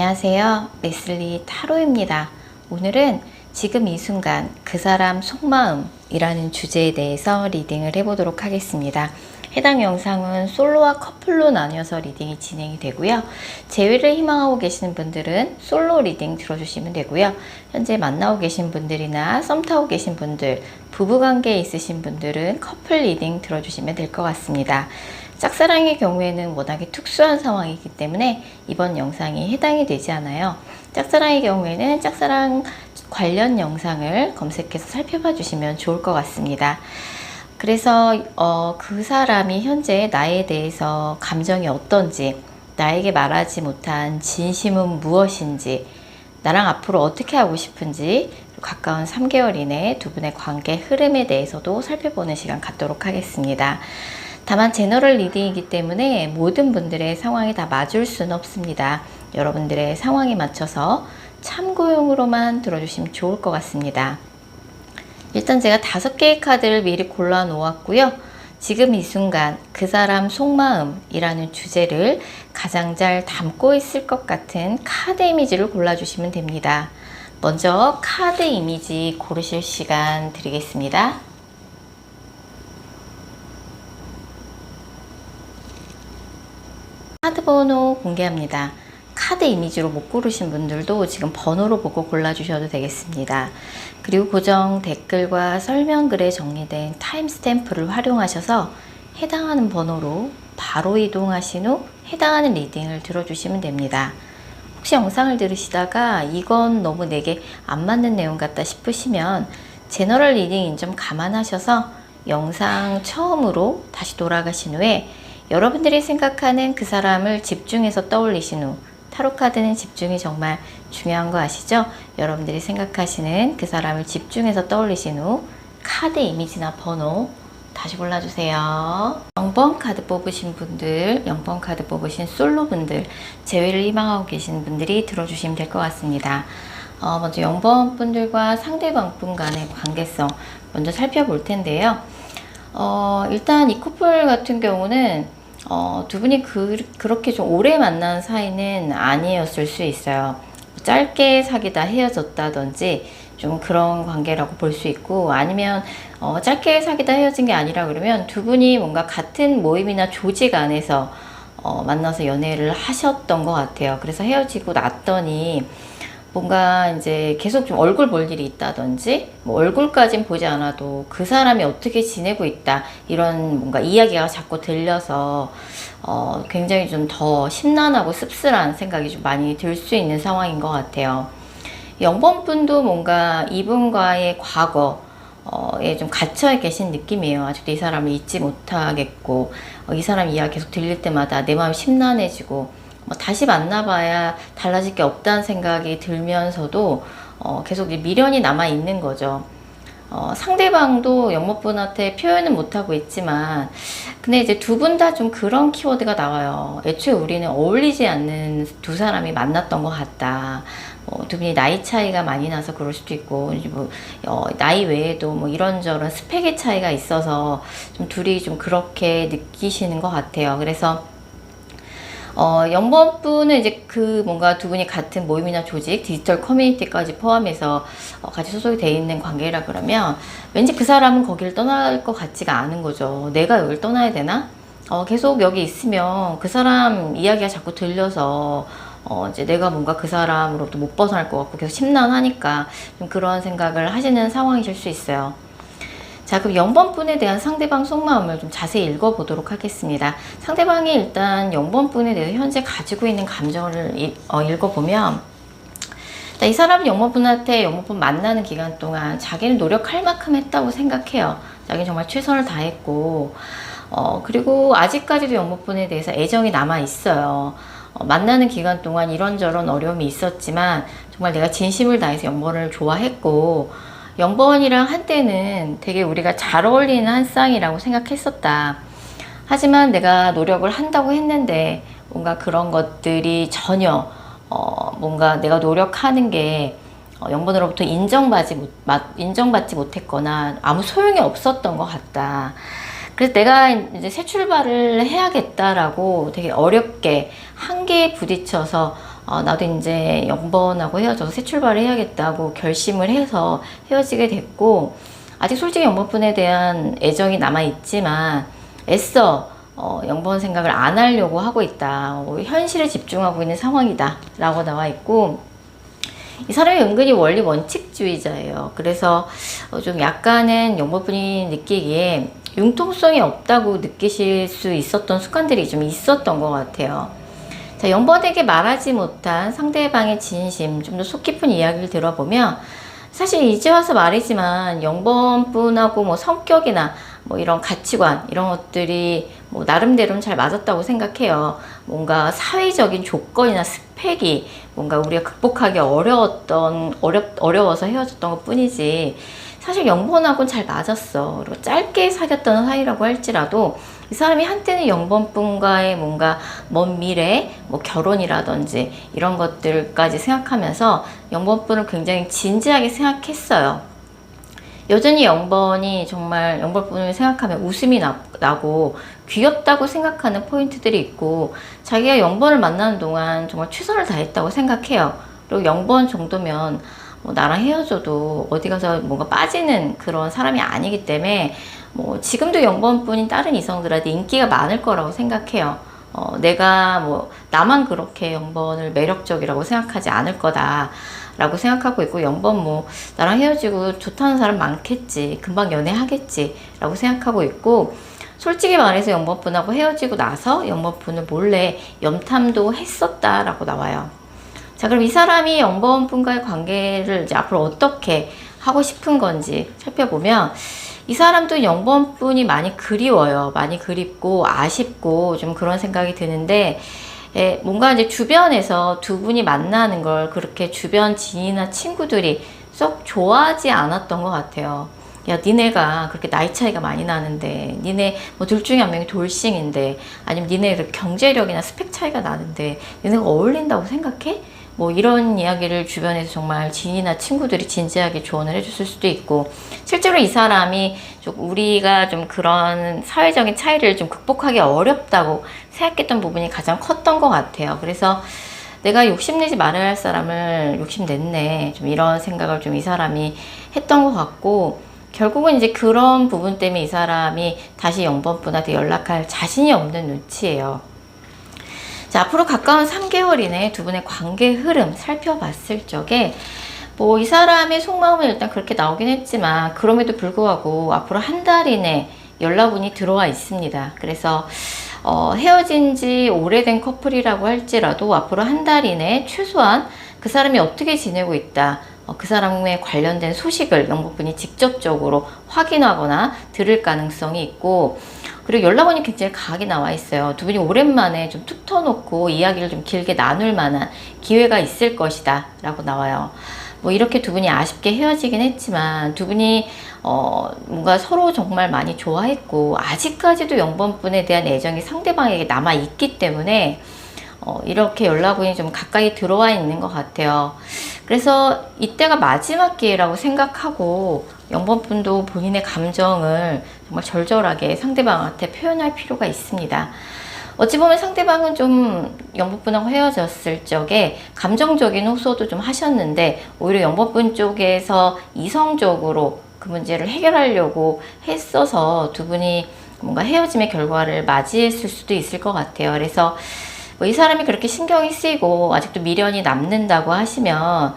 안녕하세요. 레슬리 타로입니다. 오늘은 지금 이 순간 그 사람 속마음이라는 주제에 대해서 리딩을 해보도록 하겠습니다. 해당 영상은 솔로와 커플로 나뉘어서 리딩이 진행이 되고요. 재회를 희망하고 계시는 분들은 솔로 리딩 들어주시면 되고요. 현재 만나고 계신 분들이나 썸 타고 계신 분들, 부부관계에 있으신 분들은 커플 리딩 들어주시면 될 것 같습니다. 짝사랑의 경우에는 워낙에 특수한 상황이기 때문에 이번 영상이 해당이 되지 않아요. 짝사랑의 경우에는 짝사랑 관련 영상을 검색해서 살펴봐 주시면 좋을 것 같습니다. 그래서 그 사람이 현재 나에 대해서 감정이 어떤지, 나에게 말하지 못한 진심은 무엇인지, 나랑 앞으로 어떻게 하고 싶은지, 가까운 3개월 이내 두 분의 관계 흐름에 대해서도 살펴보는 시간 갖도록 하겠습니다. 다만 제너럴 리딩이기 때문에 모든 분들의 상황이 다 맞을 수는 없습니다. 여러분들의 상황에 맞춰서 참고용으로만 들어주시면 좋을 것 같습니다. 일단 제가 5개의 카드를 미리 골라 놓았고요. 지금 이 순간 그 사람 속마음이라는 주제를 가장 잘 담고 있을 것 같은 카드 이미지를 골라주시면 됩니다. 먼저 카드 이미지 고르실 시간 드리겠습니다. 카드 번호 공개합니다. 카드 이미지로 못 고르신 분들도 지금 번호로 보고 골라주셔도 되겠습니다. 그리고 고정 댓글과 설명글에 정리된 타임스탬프를 활용하셔서 해당하는 번호로 바로 이동하신 후 해당하는 리딩을 들어주시면 됩니다. 혹시 영상을 들으시다가 이건 너무 내게 안 맞는 내용 같다 싶으시면 제너럴 리딩인 점 감안하셔서 영상 처음으로 다시 돌아가신 후에 여러분들이 생각하는 그 사람을 집중해서 떠올리신 후, 타로카드는 집중이 정말 중요한 거 아시죠? 여러분들이 생각하시는 그 사람을 집중해서 떠올리신 후 카드 이미지나 번호 다시 골라주세요. 0번 카드 뽑으신 분들, 0번 카드 뽑으신 솔로분들, 재회를 희망하고 계신 분들이 들어주시면 될 것 같습니다. 먼저 0번 분들과 상대방 분 간의 관계성 먼저 살펴볼 텐데요. 일단 이 커플 같은 경우는 두 분이 그렇게 좀 오래 만난 사이는 아니었을 수 있어요. 짧게 사귀다 헤어졌다든지 좀 그런 관계라고 볼 수 있고, 아니면 짧게 사귀다 헤어진 게 아니라 그러면 두 분이 뭔가 같은 모임이나 조직 안에서 만나서 연애를 하셨던 것 같아요. 그래서 헤어지고 났더니 뭔가 이제 계속 좀 얼굴 볼 일이 있다든지, 뭐 얼굴까진 보지 않아도 그 사람이 어떻게 지내고 있다, 이런 뭔가 이야기가 자꾸 들려서 굉장히 좀 더 심란하고 씁쓸한 생각이 좀 많이 들 수 있는 상황인 것 같아요. 0번 분도 뭔가 이분과의 과거에 좀 갇혀 계신 느낌이에요. 아직도 이 사람을 잊지 못하겠고, 이 사람 이야기 계속 들릴 때마다 내 마음이 심란해지고, 다시 만나봐야 달라질 게 없다는 생각이 들면서도 계속 미련이 남아 있는 거죠. 상대방도 영모분한테 표현은 못하고 있지만, 근데 이제 두 분 다 좀 그런 키워드가 나와요. 애초에 우리는 어울리지 않는 두 사람이 만났던 것 같다. 두 분이 나이 차이가 많이 나서 그럴 수도 있고, 나이 외에도 뭐 이런저런 스펙의 차이가 있어서 좀 둘이 좀 그렇게 느끼시는 것 같아요. 그래서 0번 분은 이제 그 뭔가 두 분이 같은 모임이나 조직, 디지털 커뮤니티까지 포함해서 같이 소속이 되어 있는 관계라 그러면 왠지 그 사람은 거기를 떠날 것 같지가 않은 거죠. 내가 여기를 떠나야 되나? 계속 여기 있으면 그 사람 이야기가 자꾸 들려서 이제 내가 뭔가 그 사람으로부터 못 벗어날 것 같고 계속 심란하니까 좀 그런 생각을 하시는 상황이실 수 있어요. 자, 그럼 0번 분에 대한 상대방 속마음을 좀 자세히 읽어보도록 하겠습니다. 상대방이 일단 0번 분에 대해서 현재 가지고 있는 감정을 읽어보면, 이 사람은 0번 분한테 0번 분 만나는 기간 동안 자기는 노력할 만큼 했다고 생각해요. 자기는 정말 최선을 다했고, 그리고 아직까지도 0번 분에 대해서 애정이 남아 있어요. 만나는 기간 동안 이런저런 어려움이 있었지만 정말 내가 진심을 다해서 0번을 좋아했고, 0번이랑 한때는 되게 우리가 잘 어울리는 한 쌍이라고 생각했었다. 하지만 내가 노력을 한다고 했는데 뭔가 그런 것들이 전혀 뭔가 내가 노력하는 게 0번으로부터 인정받지 못했거나 아무 소용이 없었던 것 같다. 그래서 내가 이제 새 출발을 해야겠다라고 되게 어렵게 한계에 부딪혀서 나도 이제 0번하고 헤어져서 새 출발을 해야겠다고 결심을 해서 헤어지게 됐고, 아직 솔직히 0번분에 대한 애정이 남아있지만 애써 0번 생각을 안 하려고 하고 있다. 현실에 집중하고 있는 상황이다 라고 나와 있고, 이 사람이 은근히 원리 원칙주의자예요. 그래서 좀 약간은 0번분이 느끼기에 융통성이 없다고 느끼실 수 있었던 습관들이 좀 있었던 것 같아요. 자, 0번에게 말하지 못한 상대방의 진심, 좀 더 속 깊은 이야기를 들어보면, 사실 이제 와서 말이지만 0번분하고 뭐 성격이나 뭐 이런 가치관, 이런 것들이 뭐 나름대로는 잘 맞았다고 생각해요. 뭔가 사회적인 조건이나 스펙이 뭔가 우리가 극복하기 어려워서 헤어졌던 것 뿐이지, 사실 0번하고는 잘 맞았어. 그리고 짧게 사귀었던 사이라고 할지라도 이 사람이 한때는 0번분과의 뭔가 먼 미래, 뭐 결혼이라든지 이런 것들까지 생각하면서 0번분을 굉장히 진지하게 생각했어요. 여전히 0번이 정말 0번분을 생각하면 웃음이 나고 귀엽다고 생각하는 포인트들이 있고, 자기가 0번을 만나는 동안 정말 최선을 다했다고 생각해요. 그리고 0번 정도면 뭐 나랑 헤어져도 어디 가서 뭔가 빠지는 그런 사람이 아니기 때문에 뭐 지금도 0번뿐인 다른 이성들한테 인기가 많을 거라고 생각해요. 내가 뭐 나만 그렇게 0번을 매력적이라고 생각하지 않을 거다 라고 생각하고 있고, 0번 뭐 나랑 헤어지고 좋다는 사람 많겠지, 금방 연애하겠지 라고 생각하고 있고, 솔직히 말해서 0번분하고 헤어지고 나서 0번분을 몰래 염탐도 했었다 라고 나와요. 자, 그럼 이 사람이 0번분과의 관계를 이제 앞으로 어떻게 하고 싶은 건지 살펴보면, 이 사람도 0번분이 많이 그리워요. 많이 그립고 아쉽고 좀 그런 생각이 드는데, 뭔가 이제 주변에서 두 분이 만나는 걸 그렇게 주변 지인이나 친구들이 썩 좋아하지 않았던 것 같아요. 야, 니네가 그렇게 나이 차이가 많이 나는데, 니네 뭐 둘 중에 한 명이 돌싱인데, 아니면 니네 경제력이나 스펙 차이가 나는데 니네가 어울린다고 생각해? 뭐 이런 이야기를 주변에서 정말 지인이나 친구들이 진지하게 조언을 해줬을 수도 있고, 실제로 이 사람이 좀 우리가 좀 그런 사회적인 차이를 좀 극복하기 어렵다고 생각했던 부분이 가장 컸던 것 같아요. 그래서 내가 욕심내지 말아야 할 사람을 욕심냈네, 좀 이런 생각을 좀 이 사람이 했던 것 같고, 결국은 이제 그런 부분 때문에 이 사람이 다시 0번분한테 연락할 자신이 없는 눈치예요. 자, 앞으로 가까운 3개월 이내 두 분의 관계 흐름 살펴봤을 적에, 뭐 이 사람의 속마음은 일단 그렇게 나오긴 했지만, 그럼에도 불구하고 앞으로 한 달 이내 연락운이 들어와 있습니다. 그래서 헤어진 지 오래된 커플이라고 할지라도 앞으로 한 달 이내 최소한 그 사람이 어떻게 지내고 있다, 그 사람에 관련된 소식을 0번분이 직접적으로 확인하거나 들을 가능성이 있고, 그리고 연락원이 굉장히 강하게 나와 있어요. 두 분이 오랜만에 좀 툭 터놓고 이야기를 좀 길게 나눌 만한 기회가 있을 것이다 라고 나와요. 뭐 이렇게 두 분이 아쉽게 헤어지긴 했지만, 두 분이 뭔가 서로 정말 많이 좋아했고, 아직까지도 0번분에 대한 애정이 상대방에게 남아 있기 때문에 이렇게 연락운이 좀 가까이 들어와 있는 것 같아요. 그래서 이때가 마지막 기회라고 생각하고 0번분도 본인의 감정을 정말 절절하게 상대방한테 표현할 필요가 있습니다. 어찌 보면 상대방은 좀 0번분하고 헤어졌을 적에 감정적인 호소도 좀 하셨는데, 오히려 0번분 쪽에서 이성적으로 그 문제를 해결하려고 했어서 두 분이 뭔가 헤어짐의 결과를 맞이했을 수도 있을 것 같아요. 그래서 뭐 이 사람이 그렇게 신경이 쓰이고 아직도 미련이 남는다고 하시면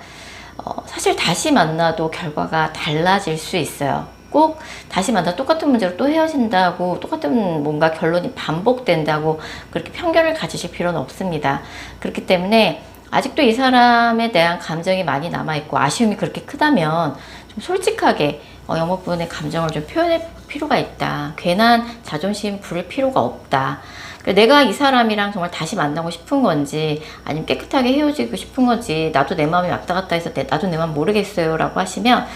사실 다시 만나도 결과가 달라질 수 있어요. 꼭 다시 만나 똑같은 문제로 또 헤어진다고, 똑같은 뭔가 결론이 반복된다고 그렇게 편견을 가지실 필요는 없습니다. 그렇기 때문에 아직도 이 사람에 대한 감정이 많이 남아있고 아쉬움이 그렇게 크다면 좀 솔직하게 0번분의 감정을 좀 표현할 필요가 있다. 괜한 자존심 부릴 필요가 없다. 내가 이 사람이랑 정말 다시 만나고 싶은 건지, 아니면 깨끗하게 헤어지고 싶은 건지, 나도 내 마음이 왔다 갔다 해서 나도 내 마음 모르겠어요 라고 하시면,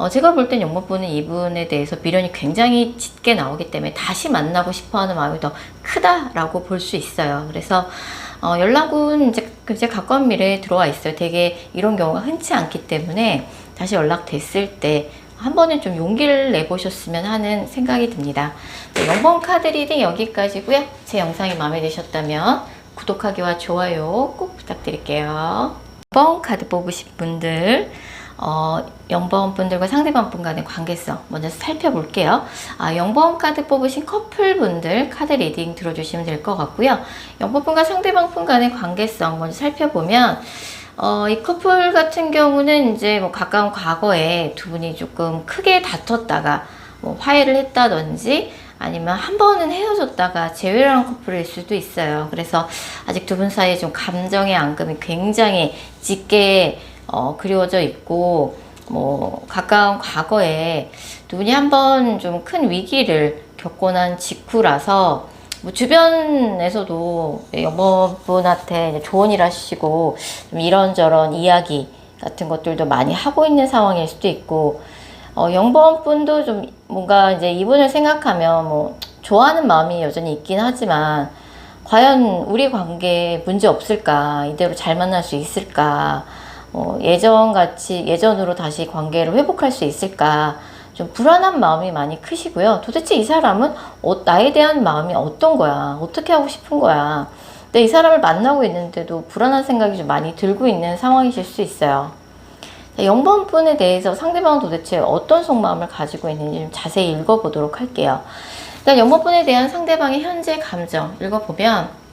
제가 볼 땐 0번분은 이분에 대해서 미련이 굉장히 짙게 나오기 때문에 다시 만나고 싶어 하는 마음이 더 크다라고 볼 수 있어요. 그래서 연락은 이제 가까운 미래에 들어와 있어요. 되게 이런 경우가 흔치 않기 때문에 다시 연락됐을 때 한 번은 좀 용기를 내보셨으면 하는 생각이 듭니다. 네, 0번 카드 리딩 여기까지고요. 제 영상이 마음에 드셨다면 구독하기와 좋아요 꼭 부탁드릴게요. 0번 카드 뽑으신 분들, 0번 분들과 상대방 분 간의 관계성 먼저 살펴볼게요. 0번 카드 뽑으신 커플 분들 카드 리딩 들어주시면 될 것 같고요. 0번 분과 상대방 분 간의 관계성 먼저 살펴보면, 이 커플 같은 경우는 이제 뭐 가까운 과거에 두 분이 조금 크게 다퉜다가 뭐 화해를 했다든지 아니면 한 번은 헤어졌다가 재회를 한 커플일 수도 있어요. 그래서 아직 두 분 사이에 좀 감정의 앙금이 굉장히 짙게 그리워져 있고, 뭐 가까운 과거에 두 분이 한 번 좀 큰 위기를 겪고 난 직후라서 뭐 주변에서도 여러분한테 조언을 하시고 좀 이런저런 이야기 같은 것들도 많이 하고 있는 상황일 수도 있고, 0번 분도 좀 뭔가 이제 이분을 생각하면 뭐 좋아하는 마음이 여전히 있긴 하지만 과연 우리 관계에 문제 없을까? 이대로 잘 만날 수 있을까? 예전으로 다시 관계를 회복할 수 있을까? 좀 불안한 마음이 많이 크시고요. 도대체 이 사람은 나에 대한 마음이 어떤 거야? 어떻게 하고 싶은 거야? 근데 이 사람을 만나고 있는데도 불안한 생각이 좀 많이 들고 있는 상황이실 수 있어요. 0번 분에 대해서 상대방은 도대체 어떤 속마음을 가지고 있는지 좀 자세히 읽어보도록 할게요. 일단 0번 분에 대한 상대방의 현재 감정 읽어보면,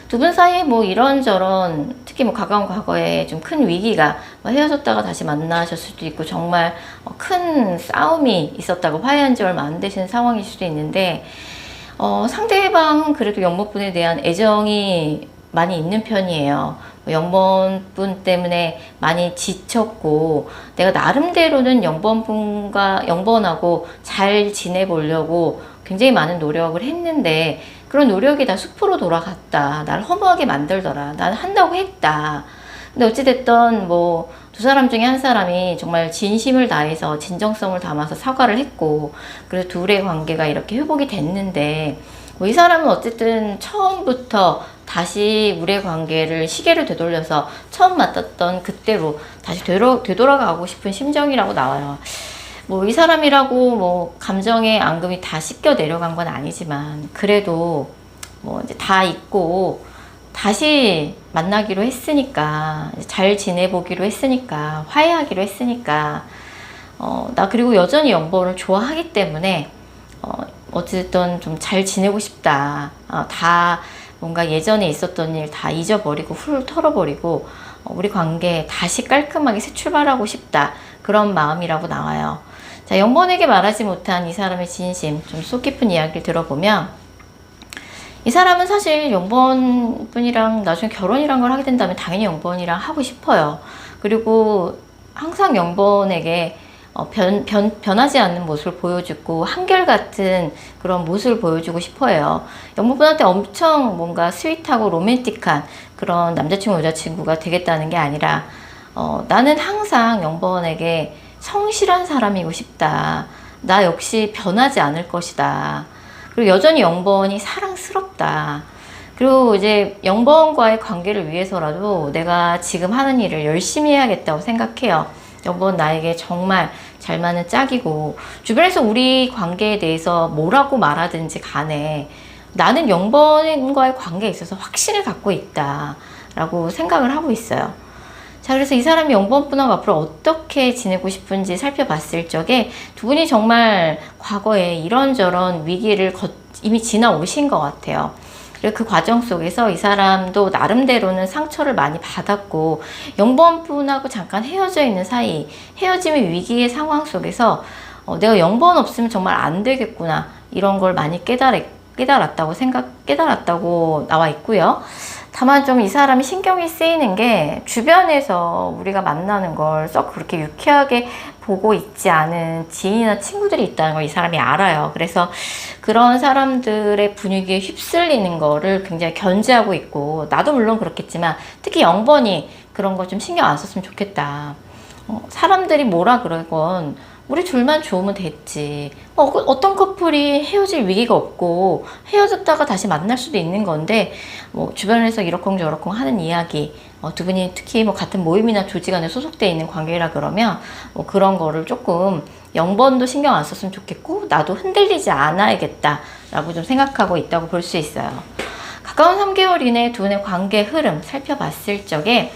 두 분 사이에 뭐 이런저런, 특히 뭐 가까운 과거에 좀 큰 위기가, 헤어졌다가 다시 만나셨을 수도 있고 정말 큰 싸움이 있었다고 화해한 지 얼마 안 되시는 상황일 수도 있는데, 상대방은 그래도 0번 분에 대한 애정이 많이 있는 편이에요. 0번 분 때문에 많이 지쳤고, 내가 나름대로는 0번하고 잘 지내보려고 굉장히 많은 노력을 했는데, 그런 노력이 다 수포로 돌아갔다. 나를 허무하게 만들더라. 난 한다고 했다. 근데 어찌됐든 뭐 두 사람 중에 한 사람이 정말 진심을 다해서 진정성을 담아서 사과를 했고, 그래서 둘의 관계가 이렇게 회복이 됐는데, 뭐 이 사람은 어쨌든 처음부터 다시 우리의 관계를 시계를 되돌려서 처음 만났던 그때로 다시 되돌아가고 싶은 심정이라고 나와요. 뭐 이 사람이라고 뭐 감정의 앙금이 다 씻겨 내려간 건 아니지만, 그래도 뭐 이제 다 잊고 다시 만나기로 했으니까, 잘 지내보기로 했으니까, 화해하기로 했으니까, 나 그리고 여전히 0번을 좋아하기 때문에 어쨌든 좀 잘 지내고 싶다. 다 뭔가 예전에 있었던 일 다 잊어버리고 훌 털어버리고 우리 관계 다시 깔끔하게 새 출발하고 싶다. 그런 마음이라고 나와요. 자, 0번에게 말하지 못한 이 사람의 진심, 좀 속 깊은 이야기를 들어보면, 이 사람은 사실 0번 분이랑 나중에 결혼이란 걸 하게 된다면 당연히 0번이랑 하고 싶어요. 그리고 항상 0번에게 변하지 않는 모습을 보여주고 한결같은 그런 모습을 보여주고 싶어요. 0번 분한테 엄청 뭔가 스윗하고 로맨틱한 그런 남자친구 여자친구가 되겠다는 게 아니라, 나는 항상 0번에게 성실한 사람이고 싶다. 나 역시 변하지 않을 것이다. 그리고 여전히 0번이 사랑스럽다. 그리고 이제 0번과의 관계를 위해서라도 내가 지금 하는 일을 열심히 해야겠다고 생각해요. 0번 나에게 정말 잘 맞는 짝이고, 주변에서 우리 관계에 대해서 뭐라고 말하든지 간에 나는 0번과의 관계에 있어서 확신을 갖고 있다 라고 생각을 하고 있어요. 자, 그래서 이 사람이 0번 분하고 앞으로 어떻게 지내고 싶은지 살펴봤을 적에 두 분이 정말 과거에 이런저런 위기를 이미 지나오신 것 같아요. 그리고 그 과정 속에서 이 사람도 나름대로는 상처를 많이 받았고, 0번 분하고 잠깐 헤어져 있는 사이, 헤어짐의 위기의 상황 속에서 내가 0번 없으면 정말 안 되겠구나, 이런 걸 많이 깨달았다고 나와 있고요. 다만 좀 이 사람이 신경이 쓰이는 게, 주변에서 우리가 만나는 걸 썩 그렇게 유쾌하게 보고 있지 않은 지인이나 친구들이 있다는 걸 이 사람이 알아요. 그래서 그런 사람들의 분위기에 휩쓸리는 거를 굉장히 견제하고 있고, 나도 물론 그렇겠지만 특히 0번이 그런 거 좀 신경 안 썼으면 좋겠다. 사람들이 뭐라 그러건 우리 둘만 좋으면 됐지. 어떤 커플이 헤어질 위기가 없고 헤어졌다가 다시 만날 수도 있는 건데, 뭐 주변에서 이러쿵저러쿵 하는 이야기, 두 분이 특히 뭐 같은 모임이나 조직 안에 소속되어 있는 관계라 그러면 뭐 그런 거를 조금 0번도 신경 안 썼으면 좋겠고, 나도 흔들리지 않아야겠다 라고 좀 생각하고 있다고 볼 수 있어요. 가까운 3개월 이내 두 분의 관계 흐름 살펴봤을 적에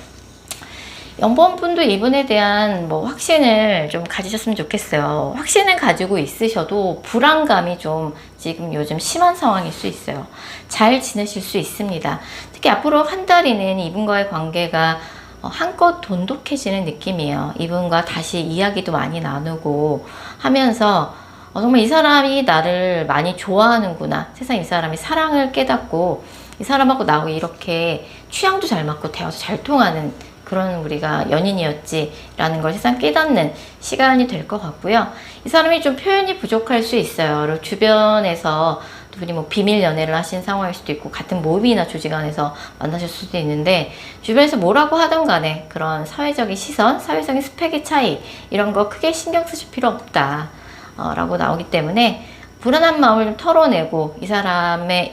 0번분도 이분에 대한 뭐 확신을 좀 가지셨으면 좋겠어요. 확신을 가지고 있으셔도 불안감이 좀 지금 요즘 심한 상황일 수 있어요. 잘 지내실 수 있습니다. 특히 앞으로 한 달이는 이분과의 관계가 한껏 돈독해지는 느낌이에요. 이분과 다시 이야기도 많이 나누고 하면서 정말 이 사람이 나를 많이 좋아하는구나. 세상 이 사람이 사랑을 깨닫고 이 사람하고 나하고 이렇게 취향도 잘 맞고 대화도 잘 통하는 그런 우리가 연인이었지라는 걸 세상 깨닫는 시간이 될 것 같고요. 이 사람이 좀 표현이 부족할 수 있어요. 그리고 주변에서 두 분이 뭐 비밀 연애를 하신 상황일 수도 있고 같은 모임이나 조직 안에서 만나실 수도 있는데 주변에서 뭐라고 하던 간에 그런 사회적인 시선, 사회적인 스펙의 차이 이런 거 크게 신경 쓰실 필요 없다 라고 나오기 때문에 불안한 마음을 좀 털어내고 이 사람을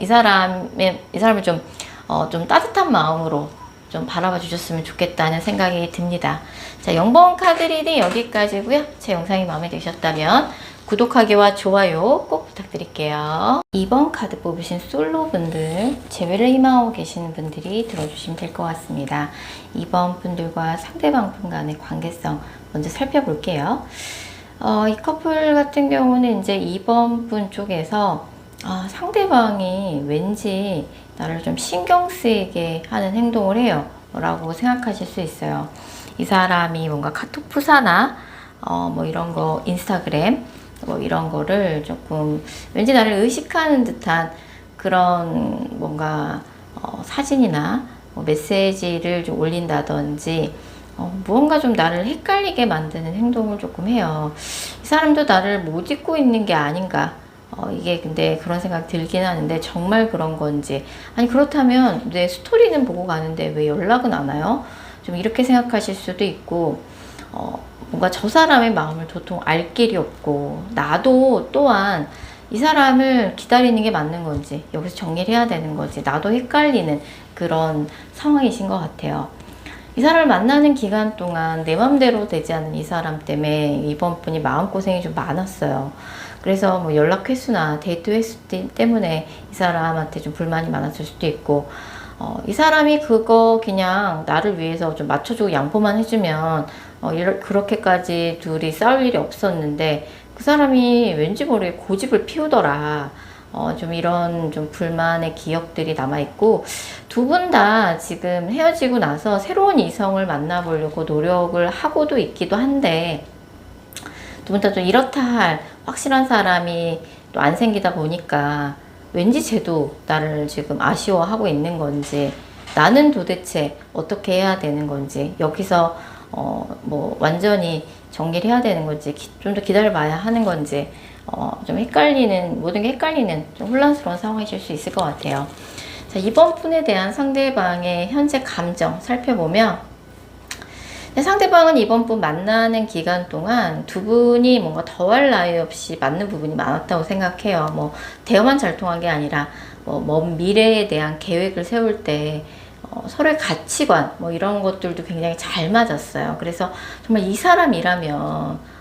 좀 따뜻한 마음으로 좀 바라봐 주셨으면 좋겠다는 생각이 듭니다. 자, 0번 카드 리딩 여기까지고요. 제 영상이 마음에 드셨다면 구독하기와 좋아요 꼭 부탁드릴게요. 2번 카드 뽑으신 솔로분들, 재회를 희망하고 계시는 분들이 들어주시면 될 것 같습니다. 2번 분들과 상대방 분 간의 관계성 먼저 살펴볼게요. 이 커플 같은 경우는 이제 2번 분 쪽에서 상대방이 왠지 나를 좀 신경 쓰이게 하는 행동을 해요 라고 생각하실 수 있어요. 이 사람이 뭔가 카톡 프사나 뭐 이런 거 인스타그램 뭐 이런 거를 조금 왠지 나를 의식하는 듯한 그런 뭔가 사진이나 뭐 메시지를 좀 올린다든지 무언가 좀 나를 헷갈리게 만드는 행동을 조금 해요. 이 사람도 나를 못 잊고 있는 게 아닌가. 이게 근데 그런 생각 들긴 하는데 정말 그런 건지, 아니 그렇다면 내 스토리는 보고 가는데 왜 연락은 안 와요? 좀 이렇게 생각하실 수도 있고, 뭔가 저 사람의 마음을 도통 알 길이 없고 나도 또한 이 사람을 기다리는 게 맞는 건지 여기서 정리를 해야 되는 건지 나도 헷갈리는 그런 상황이신 것 같아요. 이 사람을 만나는 기간 동안 내 맘대로 되지 않는 이 사람 때문에 이번 분이 마음고생이 좀 많았어요. 그래서 뭐 연락 횟수나 데이트 횟수 때문에 이 사람한테 좀 불만이 많았을 수도 있고, 이 사람이 그거 그냥 나를 위해서 좀 맞춰주고 양보만 해주면 그렇게까지 둘이 싸울 일이 없었는데 그 사람이 왠지 모르게 고집을 피우더라. 좀 이런 좀 불만의 기억들이 남아있고, 두 분 다 지금 헤어지고 나서 새로운 이성을 만나보려고 노력을 하고도 있기도 한데, 두 분 다 좀 이렇다 할 확실한 사람이 또 안 생기다 보니까 왠지 쟤도 나를 지금 아쉬워하고 있는 건지, 나는 도대체 어떻게 해야 되는 건지, 여기서 뭐 완전히 정리를 해야 되는 건지, 좀 더 기다려봐야 하는 건지, 좀 헷갈리는, 모든 게 헷갈리는 좀 혼란스러운 상황이실 수 있을 것 같아요. 자, 이번 분에 대한 상대방의 현재 감정 살펴보면, 상대방은 이번 분 만나는 기간 동안 두 분이 뭔가 더할 나위 없이 맞는 부분이 많았다고 생각해요. 뭐 대화만 잘 통한 게 아니라 먼 미래에 대한 계획을 세울 때 서로의 가치관 뭐 이런 것들도 굉장히 잘 맞았어요. 그래서 정말 이 사람이라면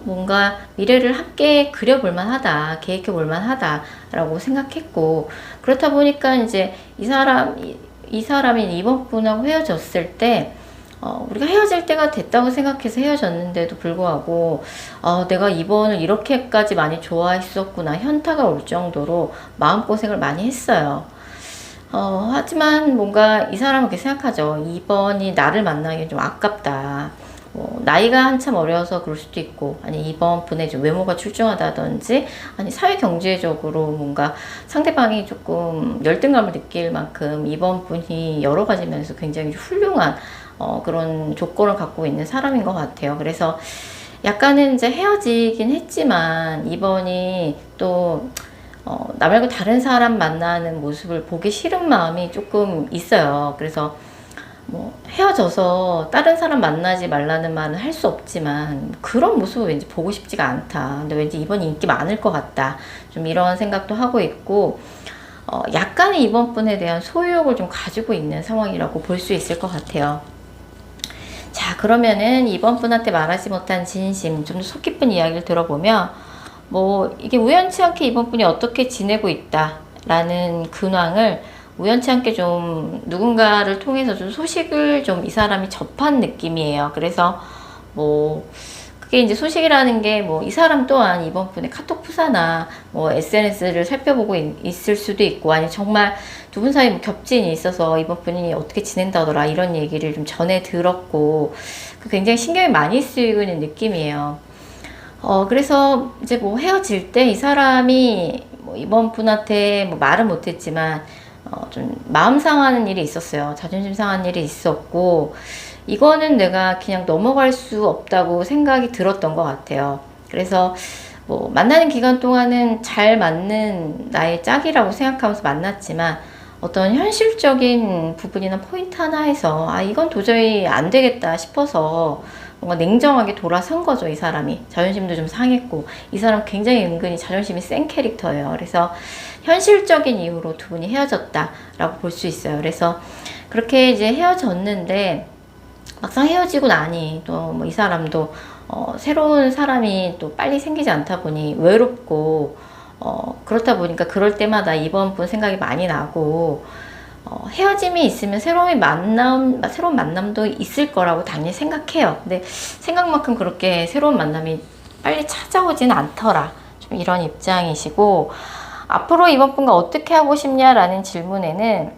뭔가 미래를 함께 그려볼 만하다, 계획해 볼 만하다 라고 생각했고, 그렇다 보니까 이제 이 사람이 이번 분하고 헤어졌을 때 우리가 헤어질 때가 됐다고 생각해서 헤어졌는데도 불구하고 내가 이번을 이렇게까지 많이 좋아했었구나, 현타가 올 정도로 마음고생을 많이 했어요. 하지만 뭔가 이 사람은 그렇게 생각하죠. 이번이 나를 만나기 좀 아깝다. 나이가 한참 어려서 그럴 수도 있고, 아니 이번 분의 좀 외모가 출중하다든지, 아니 사회 경제적으로 뭔가 상대방이 조금 열등감을 느낄 만큼 이번 분이 여러 가지 면에서 굉장히 훌륭한 그런 조건을 갖고 있는 사람인 것 같아요. 그래서 약간은 이제 헤어지긴 했지만 이번이 또 나 말고 다른 사람 만나는 모습을 보기 싫은 마음이 조금 있어요. 그래서 뭐 헤어져서 다른 사람 만나지 말라는 말은 할 수 없지만 그런 모습을 왠지 보고 싶지가 않다. 근데 왠지 이번이 인기 많을 것 같다. 좀 이런 생각도 하고 있고, 약간의 이번 분에 대한 소유욕을 좀 가지고 있는 상황이라고 볼 수 있을 것 같아요. 자, 그러면은 이번 분한테 말하지 못한 진심, 좀 더 속 깊은 이야기를 들어보면, 뭐 이게 우연치 않게 이번 분이 어떻게 지내고 있다 라는 근황을 우연치 않게 좀 누군가를 통해서 좀 소식을 좀 이 사람이 접한 느낌이에요. 그래서 뭐 그게 이제 소식이라는 게 뭐 이 사람 또한 이번 분의 카톡 프사나 뭐 SNS를 살펴보고 있을 수도 있고, 아니 정말 두 분 사이 뭐 겹친이 있어서 이번 분이 어떻게 지낸다더라 이런 얘기를 좀 전해 들었고, 굉장히 신경이 많이 쓰이고 있는 느낌이에요. 그래서 이제 뭐 헤어질 때 이 사람이 뭐 이번 분한테 뭐 말은 못했지만 좀 마음 상하는 일이 있었어요. 자존심 상하는 일이 있었고, 이거는 내가 그냥 넘어갈 수 없다고 생각이 들었던 것 같아요. 그래서 뭐 만나는 기간 동안은 잘 맞는 나의 짝이라고 생각하면서 만났지만, 어떤 현실적인 부분이나 포인트 하나에서 이건 도저히 안 되겠다 싶어서 뭔가 냉정하게 돌아선 거죠. 이 사람이 자존심도 좀 상했고, 이 사람 굉장히 은근히 자존심이 센 캐릭터예요. 그래서 현실적인 이유로 두 분이 헤어졌다라고 볼 수 있어요. 그래서 그렇게 이제 헤어졌는데, 막상 헤어지고 나니 또 뭐 이 사람도 새로운 사람이 또 빨리 생기지 않다 보니 외롭고, 그렇다 보니까 그럴 때마다 이번 분 생각이 많이 나고, 헤어짐이 있으면 새로운 만남도 있을 거라고 당연히 생각해요. 근데 생각만큼 그렇게 새로운 만남이 빨리 찾아오지는 않더라. 좀 이런 입장이시고, 앞으로 이번 분과 어떻게 하고 싶냐라는 질문에는,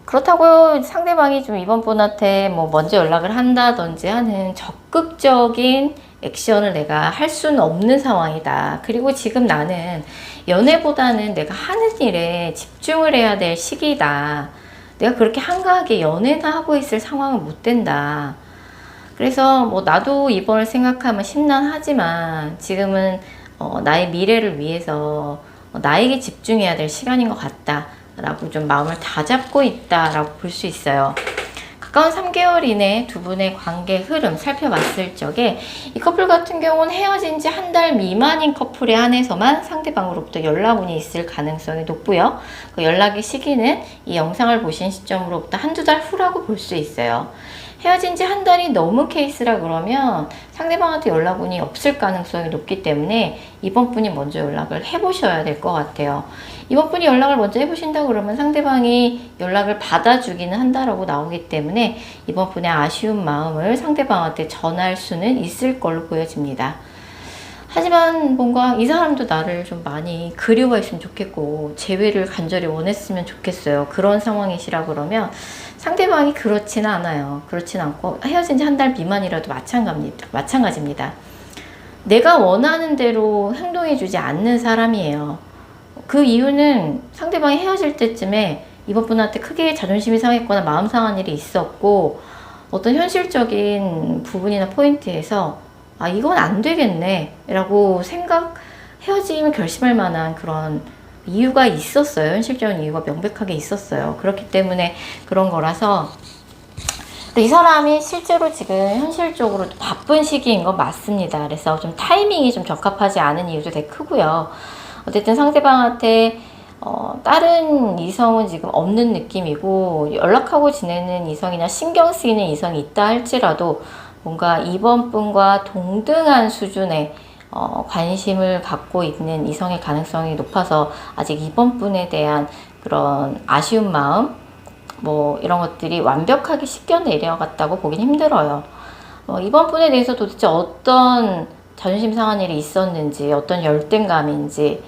그렇다고 상대방이 좀 이번 분한테 뭐 먼저 연락을 한다든지 하는 적극적인 액션을 내가 할 수는 없는 상황이다. 그리고 지금 나는 연애보다는 내가 하는 일에 집중을 해야 될 시기다. 내가 그렇게 한가하게 연애나 하고 있을 상황은 못 된다. 그래서 뭐 나도 이번을 생각하면 심란하지만 지금은 나의 미래를 위해서 나에게 집중해야 될 시간인 것 같다 라고 좀 마음을 다잡고 있다라고 볼 수 있어요. 가까운 3개월 이내 두 분의 관계 흐름 살펴봤을 적에 이 커플 같은 경우는 헤어진 지 한 달 미만인 커플에 한해서만 상대방으로부터 연락운이 있을 가능성이 높고요. 그 연락의 시기는 이 영상을 보신 시점으로부터 한두 달 후라고 볼 수 있어요. 헤어진 지 한 달이 넘은 케이스라 그러면 상대방한테 연락운이 없을 가능성이 높기 때문에 이번 분이 먼저 연락을 해보셔야 될 것 같아요. 이번 분이 연락을 먼저 해보신다 그러면 상대방이 연락을 받아주기는 한다라고 나오기 때문에 이번 분의 아쉬운 마음을 상대방한테 전할 수는 있을 걸로 보여집니다. 하지만 뭔가 이 사람도 나를 좀 많이 그리워했으면 좋겠고 재회를 간절히 원했으면 좋겠어요. 그런 상황이시라 그러면 상대방이 그렇지는 않아요. 그렇진 않고 헤어진 지 한 달 미만이라도 마찬가지입니다. 내가 원하는 대로 행동해주지 않는 사람이에요. 그 이유는 상대방이 헤어질 때쯤에 이번 분한테 크게 자존심이 상했거나 마음 상한 일이 있었고, 어떤 현실적인 부분이나 포인트에서 이건 안 되겠네 라고 헤어짐을 결심할 만한 그런 이유가 있었어요. 현실적인 이유가 명백하게 있었어요. 그렇기 때문에 그런 거라서. 이 사람이 실제로 지금 현실적으로 바쁜 시기인 건 맞습니다. 그래서 좀 타이밍이 좀 적합하지 않은 이유도 되게 크고요. 어쨌든 상대방한테 다른 이성은 지금 없는 느낌이고, 연락하고 지내는 이성이나 신경 쓰이는 이성이 있다 할지라도 뭔가 이번 분과 동등한 수준의 관심을 갖고 있는 이성의 가능성이 높아서 아직 이번 분에 대한 그런 아쉬운 마음 뭐 이런 것들이 완벽하게 씻겨 내려갔다고 보긴 힘들어요. 이번 분에 대해서 도대체 어떤 자존심 상한 일이 있었는지, 어떤 열등감인지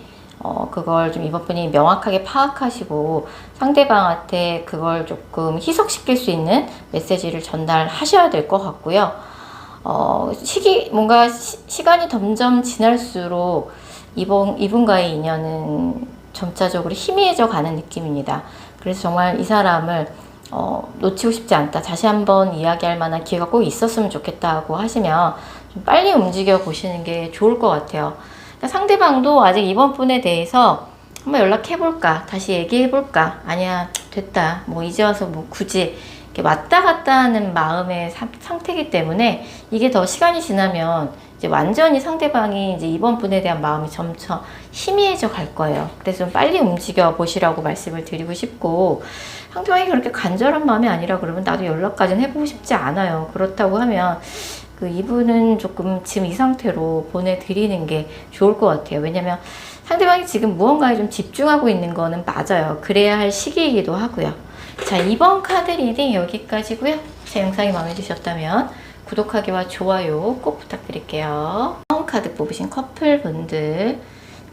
그걸 좀 이번 분이 명확하게 파악하시고 상대방한테 그걸 조금 희석시킬 수 있는 메시지를 전달하셔야 될 것 같고요. 시간이 점점 지날수록 이분과의 인연은 점차적으로 희미해져 가는 느낌입니다. 그래서 정말 이 사람을 놓치고 싶지 않다. 다시 한번 이야기할 만한 기회가 꼭 있었으면 좋겠다고 하시면 좀 빨리 움직여 보시는 게 좋을 것 같아요. 그러니까 상대방도 아직 이번 분에 대해서 한번 연락해볼까? 다시 얘기해볼까? 아니야, 됐다. 뭐 이제 와서 뭐 굳이 이렇게 왔다 갔다 하는 마음의 상태이기 때문에 이게 더 시간이 지나면 이제 완전히 상대방이 이제 이번 분에 대한 마음이 점점 희미해져 갈 거예요. 그래서 좀 빨리 움직여 보시라고 말씀을 드리고 싶고, 상대방이 그렇게 간절한 마음이 아니라 그러면 나도 연락까지는 해보고 싶지 않아요. 그렇다고 하면 이분은 조금 지금 이 상태로 보내드리는 게 좋을 것 같아요. 왜냐면 상대방이 지금 무언가에 좀 집중하고 있는 거는 맞아요. 그래야 할 시기이기도 하고요. 자, 이번 카드 리딩 여기까지고요. 제 영상이 마음에 드셨다면 구독하기와 좋아요 꼭 부탁드릴게요. 다음 카드 뽑으신 커플분들,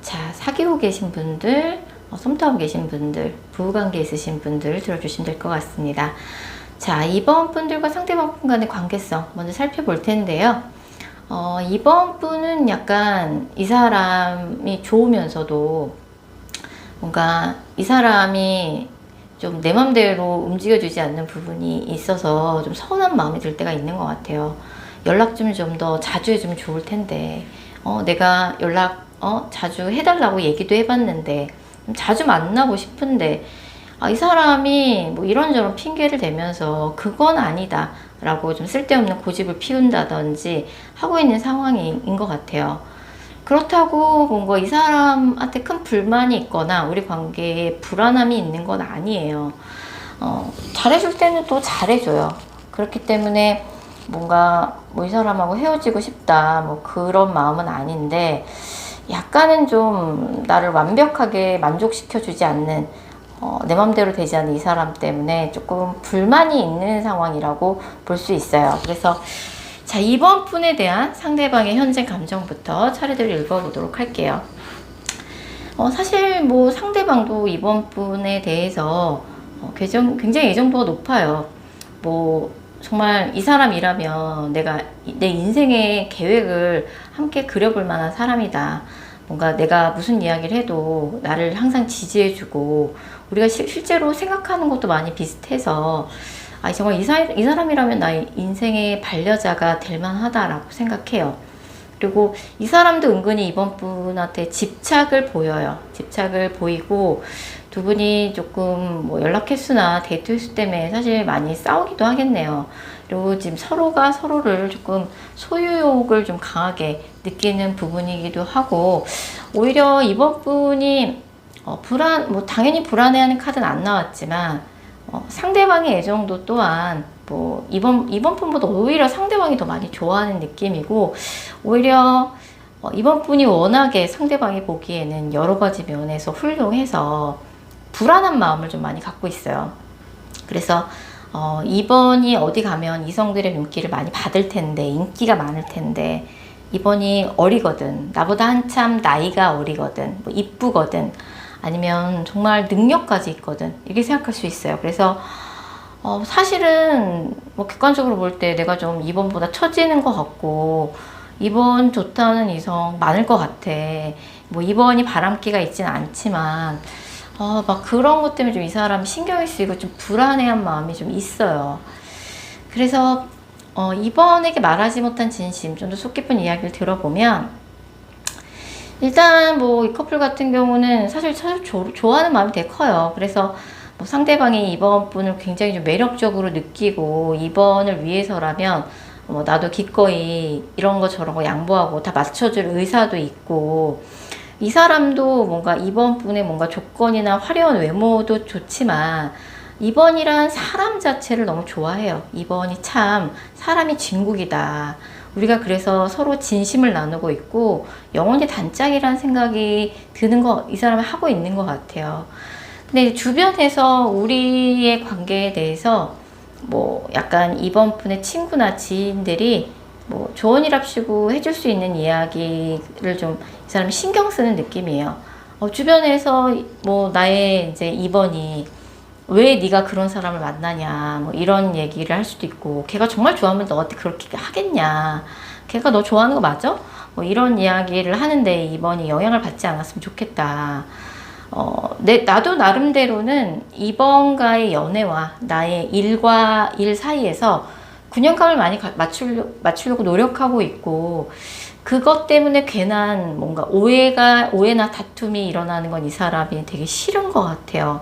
자, 사귀고 계신 분들, 썸타고 계신 분들, 부부관계 있으신 분들 들어주시면 될 것 같습니다. 자, 이번 분들과 상대방 간의 관계성 먼저 살펴볼 텐데요. 이번 분은 약간 이 사람이 좋으면서도 뭔가 이 사람이 좀 내 맘대로 움직여주지 않는 부분이 있어서 좀 서운한 마음이 들 때가 있는 것 같아요. 연락 좀 더 자주 해주면 좋을 텐데, 내가 연락 자주 해달라고 얘기도 해봤는데, 좀 자주 만나고 싶은데, 이 사람이 뭐 이런저런 핑계를 대면서 그건 아니다 라고 좀 쓸데없는 고집을 피운다든지 하고 있는 상황인 것 같아요. 그렇다고 뭔가 이 사람한테 큰 불만이 있거나 우리 관계에 불안함이 있는 건 아니에요. 잘해줄 때는 또 잘해줘요. 그렇기 때문에 뭔가 뭐 이 사람하고 헤어지고 싶다 뭐 그런 마음은 아닌데, 약간은 좀 나를 완벽하게 만족시켜주지 않는, 내 맘대로 되지 않는 이 사람 때문에 조금 불만이 있는 상황이라고 볼 수 있어요. 그래서 자, 이번 분에 대한 상대방의 현재 감정부터 차례대로 읽어보도록 할게요. 사실 뭐 상대방도 이번 분에 대해서 굉장히 애정도가 높아요. 뭐 정말 이 사람이라면 내가 내 인생의 계획을 함께 그려볼 만한 사람이다. 뭔가 내가 무슨 이야기를 해도 나를 항상 지지해주고, 우리가 실제로 생각하는 것도 많이 비슷해서 정말 이 사람이라면 나의 인생의 반려자가 될 만하다라고 생각해요. 그리고 이 사람도 은근히 이번 분한테 집착을 보여요. 집착을 보이고, 두 분이 조금 뭐 연락 횟수나 데이트 횟수 때문에 사실 많이 싸우기도 하겠네요. 그리고 지금 서로가 서로를 조금 소유욕을 좀 강하게 느끼는 부분이기도 하고, 오히려 이번 분이 당연히 불안해하는 카드는 안 나왔지만, 상대방의 애정도 또한 뭐 이번 분보다 오히려 상대방이 더 많이 좋아하는 느낌이고, 오히려 이번 분이 워낙에 상대방이 보기에는 여러 가지 면에서 훌륭해서 불안한 마음을 좀 많이 갖고 있어요. 그래서 이번이 어디 가면 이성들의 눈길을 많이 받을 텐데, 인기가 많을 텐데, 이번이 어리거든, 나보다 한참 나이가 어리거든, 뭐 이쁘거든, 아니면 정말 능력까지 있거든, 이렇게 생각할 수 있어요. 그래서 사실은 뭐 객관적으로 볼 때 내가 좀 이번보다 처지는 것 같고, 이번 좋다는 이성 많을 것 같아. 뭐 이번이 바람기가 있진 않지만 막 그런 것 때문에 좀 이 사람 신경이 쓰이고 좀 불안해한 마음이 좀 있어요. 그래서 이번에게 말하지 못한 진심, 좀 더 속 깊은 이야기를 들어보면, 일단 뭐 이 커플 같은 경우는 사실 좋아하는 마음이 되게 커요. 그래서 뭐 상대방이 이번 분을 굉장히 좀 매력적으로 느끼고, 이번을 위해서라면 나도 기꺼이 이런 거 저런 거 양보하고 다 맞춰줄 의사도 있고, 이 사람도 뭔가 이번 분의 뭔가 조건이나 화려한 외모도 좋지만 이번이란 사람 자체를 너무 좋아해요. 이번이 참 사람이 진국이다. 우리가 그래서 서로 진심을 나누고 있고 영원히 단짝이라는 생각이 드는 거, 이 사람은 하고 있는 것 같아요. 근데 주변에서 우리의 관계에 대해서 뭐 약간 이번 분의 친구나 지인들이 뭐 조언이랍시고 해줄 수 있는 이야기를 좀 이 사람이 신경 쓰는 느낌이에요. 주변에서 뭐 나의 이제 이번이 왜 네가 그런 사람을 만나냐 뭐 이런 얘기를 할 수도 있고, 걔가 정말 좋아하면 너한테 그렇게 하겠냐, 걔가 너 좋아하는 거 맞아? 뭐 이런 이야기를 하는데 이번이 영향을 받지 않았으면 좋겠다. 나도 나름대로는 이번과의 연애와 나의 일과 일 사이에서 균형감을 많이 맞추려고 노력하고 있고, 그것 때문에 괜한 뭔가 오해나 다툼이 일어나는 건 이 사람이 되게 싫은 것 같아요.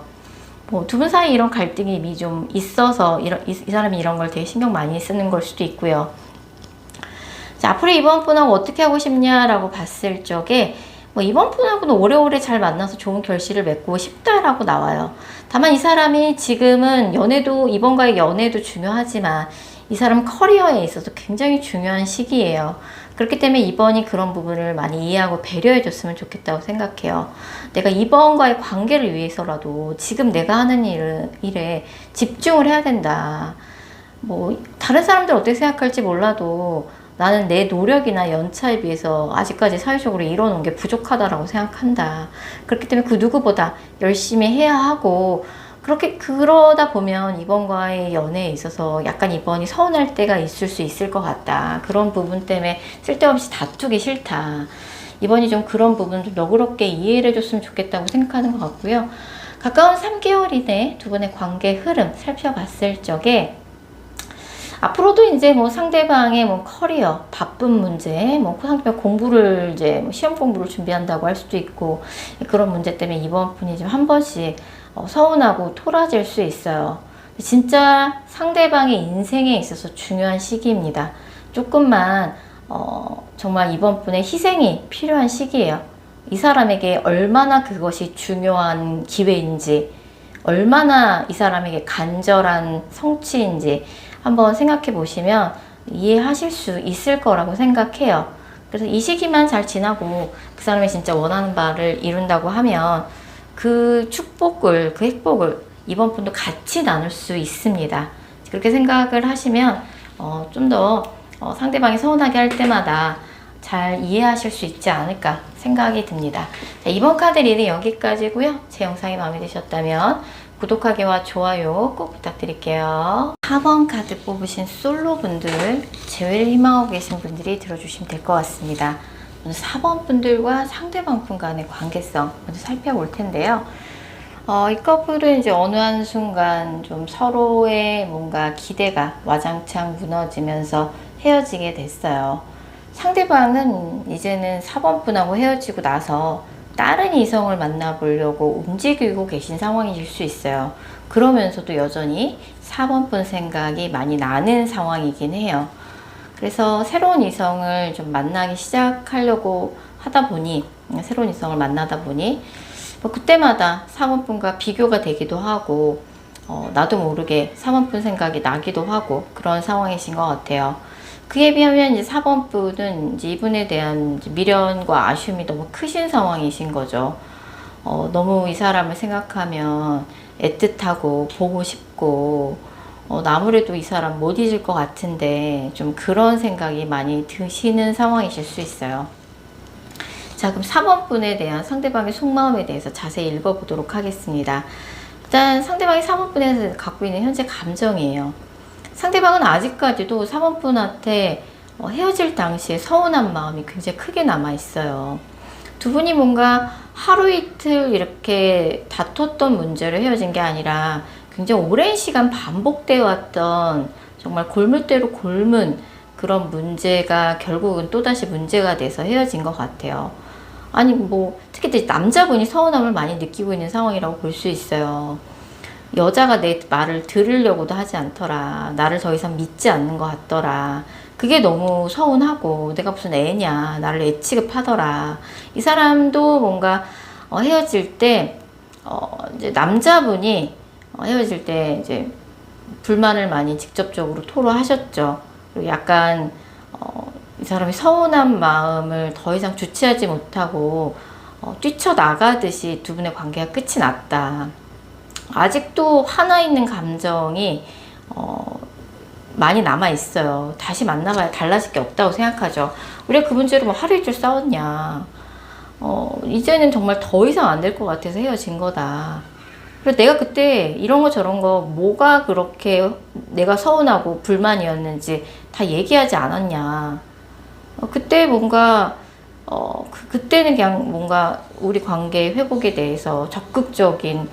뭐 두 분 사이 이런 갈등이 이미 좀 있어서 이 사람이 이런 걸 되게 신경 많이 쓰는 걸 수도 있고요. 자, 앞으로 이번 분하고 어떻게 하고 싶냐라고 봤을 적에 뭐 이번 분하고는 오래오래 잘 만나서 좋은 결실을 맺고 싶다라고 나와요. 다만 이 사람이 지금은 이번과의 연애도 중요하지만 이 사람 커리어에 있어서 굉장히 중요한 시기예요. 그렇기 때문에 이번이 그런 부분을 많이 이해하고 배려해 줬으면 좋겠다고 생각해요. 내가 이번과의 관계를 위해서라도 지금 내가 하는 일에 집중을 해야 된다. 뭐 다른 사람들 어떻게 생각할지 몰라도 나는 내 노력이나 연차에 비해서 아직까지 사회적으로 이뤄놓은 게 부족하다라고 생각한다. 그렇기 때문에 그 누구보다 열심히 해야 하고, 그렇게 그러다 보면 이번과의 연애에 있어서 약간 이번이 서운할 때가 있을 수 있을 것 같다. 그런 부분 때문에 쓸데없이 다투기 싫다. 이번이 좀 그런 부분 좀 너그럽게 이해를 해줬으면 좋겠다고 생각하는 것 같고요. 가까운 3개월 이내 두 분의 관계 흐름 살펴봤을 적에 앞으로도 이제 뭐 상대방의 뭐 커리어, 바쁜 문제, 뭐 상대방 공부를 이제 뭐 시험 공부를 준비한다고 할 수도 있고, 그런 문제 때문에 이번 분이 좀 한 번씩 서운하고 토라질 수 있어요. 진짜 상대방의 인생에 있어서 중요한 시기입니다. 조금만 정말 이번 분의 희생이 필요한 시기예요. 이 사람에게 얼마나 그것이 중요한 기회인지, 얼마나 이 사람에게 간절한 성취인지 한번 생각해 보시면 이해하실 수 있을 거라고 생각해요. 그래서 이 시기만 잘 지나고 그 사람이 진짜 원하는 바를 이룬다고 하면 그 축복을, 그 행복을 이번 분도 같이 나눌 수 있습니다. 그렇게 생각을 하시면 좀 더 상대방이 서운하게 할 때마다 잘 이해하실 수 있지 않을까 생각이 듭니다. 자, 이번 카드 리딩 여기까지고요. 제 영상이 마음에 드셨다면 구독하기와 좋아요 꼭 부탁드릴게요. 4번 카드 뽑으신 솔로분들, 재회를 희망하고 계신 분들이 들어주시면 될 것 같습니다. 먼저 4번 분들과 상대방 분 간의 관계성 먼저 살펴볼 텐데요. 이 커플은 이제 어느 한순간 좀 서로의 뭔가 기대가 와장창 무너지면서 헤어지게 됐어요. 상대방은 이제는 4번 분하고 헤어지고 나서 다른 이성을 만나보려고 움직이고 계신 상황이실 수 있어요. 그러면서도 여전히 4번 분 생각이 많이 나는 상황이긴 해요. 그래서 새로운 이성을 좀 만나기 시작하려고 하다 보니, 새로운 이성을 만나다 보니 뭐 그때마다 4번 분과 비교가 되기도 하고, 나도 모르게 4번 분 생각이 나기도 하고 그런 상황이신 것 같아요. 그에 비하면 이제 4번 분은 이제 이분에 대한 이제 미련과 아쉬움이 너무 크신 상황이신 거죠. 너무 이 사람을 생각하면 애틋하고 보고 싶고, 아무래도 이 사람 못 잊을 것 같은데 좀 그런 생각이 많이 드시는 상황이실 수 있어요. 자, 그럼 4번 분에 대한 상대방의 속마음에 대해서 자세히 읽어보도록 하겠습니다. 일단 상대방이 4번 분에서 갖고 있는 현재 감정이에요. 상대방은 아직까지도 4번 분한테 헤어질 당시에 서운한 마음이 굉장히 크게 남아있어요. 두 분이 뭔가 하루 이틀 이렇게 다퉜던 문제로 헤어진 게 아니라 굉장히 오랜 시간 반복되어 왔던 정말 골물대로 골문 그런 문제가 결국은 또다시 문제가 돼서 헤어진 것 같아요. 아니 뭐 특히 남자분이 서운함을 많이 느끼고 있는 상황이라고 볼 수 있어요. 여자가 내 말을 들으려고도 하지 않더라. 나를 더 이상 믿지 않는 것 같더라. 그게 너무 서운하고 내가 무슨 애냐. 나를 애 취급하더라. 이 사람도 뭔가 헤어질 때 이제 남자분이 헤어질 때 이제 불만을 많이 직접적으로 토로하셨죠. 그리고 약간 이 사람이 서운한 마음을 더 이상 주체하지 못하고 뛰쳐나가듯이 두 분의 관계가 끝이 났다. 아직도 하나 있는 감정이 많이 남아 있어요. 다시 만나봐야 달라질 게 없다고 생각하죠. 우리가 그 문제로 뭐 하루 이틀 싸웠냐. 이제는 정말 더 이상 안 될 것 같아서 헤어진 거다. 그래서 내가 그때 이런 거 저런 거 뭐가 그렇게 내가 서운하고 불만이었는지 다 얘기하지 않았냐. 그때 뭔가 그때는 그냥 뭔가 우리 관계 회복에 대해서 적극적인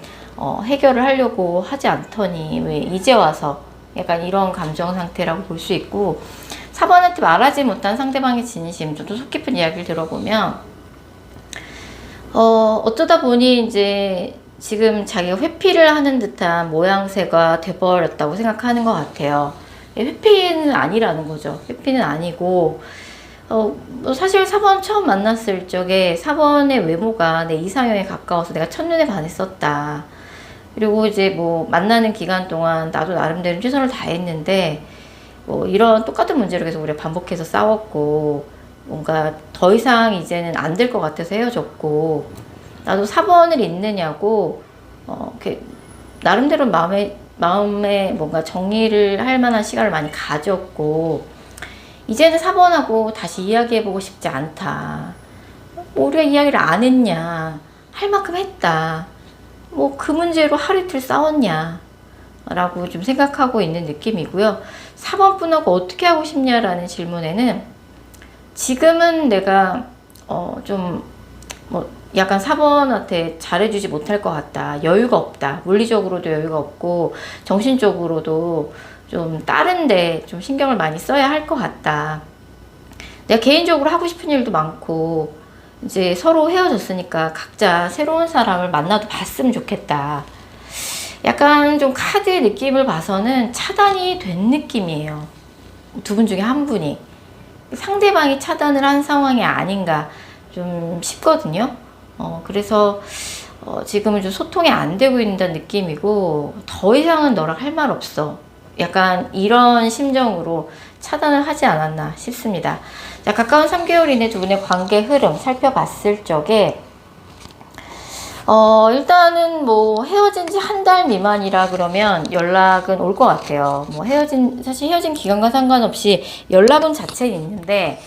해결을 하려고 하지 않더니 왜 이제 와서 약간 이런 감정 상태라고 볼 수 있고, 4번한테 말하지 못한 상대방의 진심, 좀 더 속 깊은 이야기를 들어보면 어쩌다 보니 이제 지금 자기가 회피를 하는 듯한 모양새가 돼버렸다고 생각하는 것 같아요. 회피는 아니라는 거죠. 회피는 아니고 사실 4번 처음 만났을 적에 4번의 외모가 내 이상형에 가까워서 내가 첫눈에 반했었다. 그리고 이제 뭐 만나는 기간 동안 나도 나름대로 최선을 다했는데 뭐 이런 똑같은 문제로 계속 우리가 반복해서 싸웠고, 뭔가 더 이상 이제는 안 될 것 같아서 헤어졌고, 나도 4번을 잇느냐고 이렇게 나름대로 마음에 뭔가 정리를 할 만한 시간을 많이 가졌고, 이제는 4번하고 다시 이야기해보고 싶지 않다. 뭐 우리가 이야기를 안 했냐, 할 만큼 했다, 뭐 그 문제로 하루 이틀 싸웠냐 라고 좀 생각하고 있는 느낌이고요. 4번 분하고 어떻게 하고 싶냐라는 질문에는, 지금은 내가 좀 뭐 약간 4번한테 잘해주지 못할 것 같다, 여유가 없다, 물리적으로도 여유가 없고 정신적으로도 좀 다른데 좀 신경을 많이 써야 할 것 같다, 내가 개인적으로 하고 싶은 일도 많고 이제 서로 헤어졌으니까 각자 새로운 사람을 만나도 봤으면 좋겠다. 약간 좀 카드의 느낌을 봐서는 차단이 된 느낌이에요. 두 분 중에 한 분이 상대방이 차단을 한 상황이 아닌가 좀 싶거든요. 그래서 지금은 좀 소통이 안 되고 있는 느낌이고, 더 이상은 너랑 할 말 없어, 약간 이런 심정으로 차단을 하지 않았나 싶습니다. 자, 가까운 3개월 이내 두 분의 관계 흐름 살펴봤을 적에 일단은 뭐 헤어진 지 한 달 미만이라 그러면 연락은 올 것 같아요. 뭐 사실 헤어진 기간과 상관없이 연락은 자체는 있는데,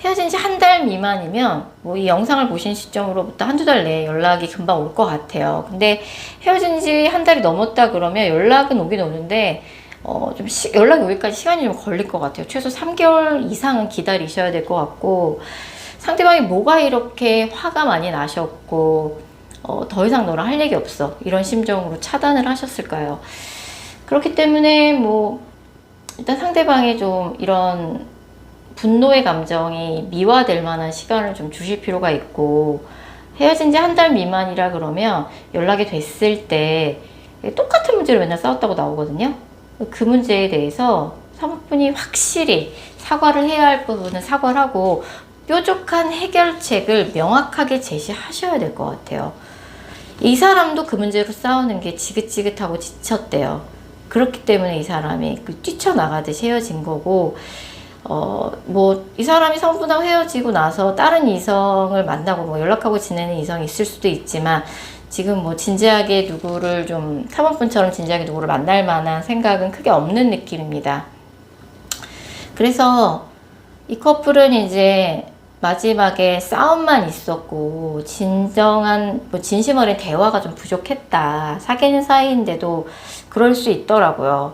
헤어진 지 한 달 미만이면 뭐 이 영상을 보신 시점으로부터 한두 달 내에 연락이 금방 올 것 같아요. 근데 헤어진 지 한 달이 넘었다 그러면 연락은 오긴 오는데 좀 연락이 오기까지 시간이 좀 걸릴 것 같아요. 최소 3개월 이상은 기다리셔야 될 것 같고, 상대방이 뭐가 이렇게 화가 많이 나셨고 더 이상 너랑 할 얘기 없어, 이런 심정으로 차단을 하셨을까요? 그렇기 때문에 뭐 일단 상대방의 좀 이런 분노의 감정이 미화될 만한 시간을 좀 주실 필요가 있고, 헤어진 지 한 달 미만이라 그러면 연락이 됐을 때 똑같은 문제로 맨날 싸웠다고 나오거든요. 그 문제에 대해서 사모분이 확실히 사과를 해야 할 부분은 사과를 하고 뾰족한 해결책을 명확하게 제시하셔야 될 것 같아요. 이 사람도 그 문제로 싸우는 게 지긋지긋하고 지쳤대요. 그렇기 때문에 이 사람이 뛰쳐나가듯이 헤어진 거고, 뭐 이 사람이 성분하고 헤어지고 나서 다른 이성을 만나고 뭐 연락하고 지내는 이성이 있을 수도 있지만, 지금 뭐 진지하게 누구를 좀 4번분처럼 진지하게 누구를 만날 만한 생각은 크게 없는 느낌입니다. 그래서 이 커플은 이제 마지막에 싸움만 있었고 진정한 뭐 진심 어린 대화가 좀 부족했다. 사귀는 사이인데도 그럴 수 있더라고요.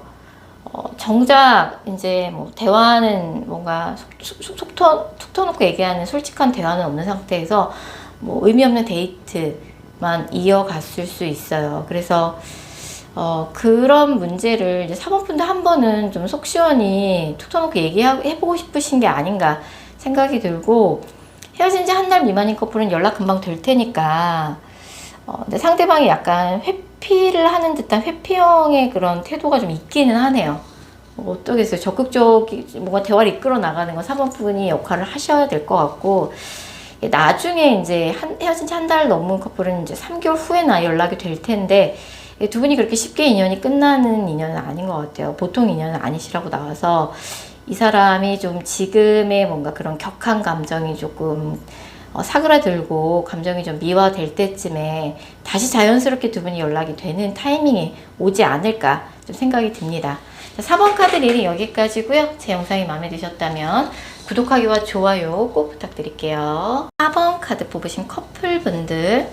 정작 이제 뭐 대화는 뭔가 툭 터놓고 얘기하는 솔직한 대화는 없는 상태에서 뭐 의미 없는 데이트만 이어갔을 수 있어요. 그래서 그런 문제를 이제 4번분도 한 번은 좀 속 시원히 툭 터놓고 얘기해보고 싶으신 게 아닌가 생각이 들고, 헤어진 지 한 달 미만인 커플은 연락 금방 될 테니까 근데 상대방이 약간 회피를 하는 듯한 회피형의 그런 태도가 좀 있기는 하네요. 어떠겠어요? 적극적인 뭔가 대화를 이끌어 나가는 건 3번분이 역할을 하셔야 될 것 같고, 나중에 이제 헤어진 지 한 달 넘은 커플은 이제 3개월 후에나 연락이 될 텐데, 두 분이 그렇게 쉽게 인연이 끝나는 인연은 아닌 것 같아요. 보통 인연은 아니시라고 나와서 이 사람이 좀 지금의 뭔가 그런 격한 감정이 조금 사그라들고 감정이 좀 미화될 때쯤에 다시 자연스럽게 두 분이 연락이 되는 타이밍이 오지 않을까 좀 생각이 듭니다. 자, 4번 카드 리딩 여기까지고요. 제 영상이 마음에 드셨다면 구독하기와 좋아요 꼭 부탁드릴게요. 4번 카드 뽑으신 커플분들,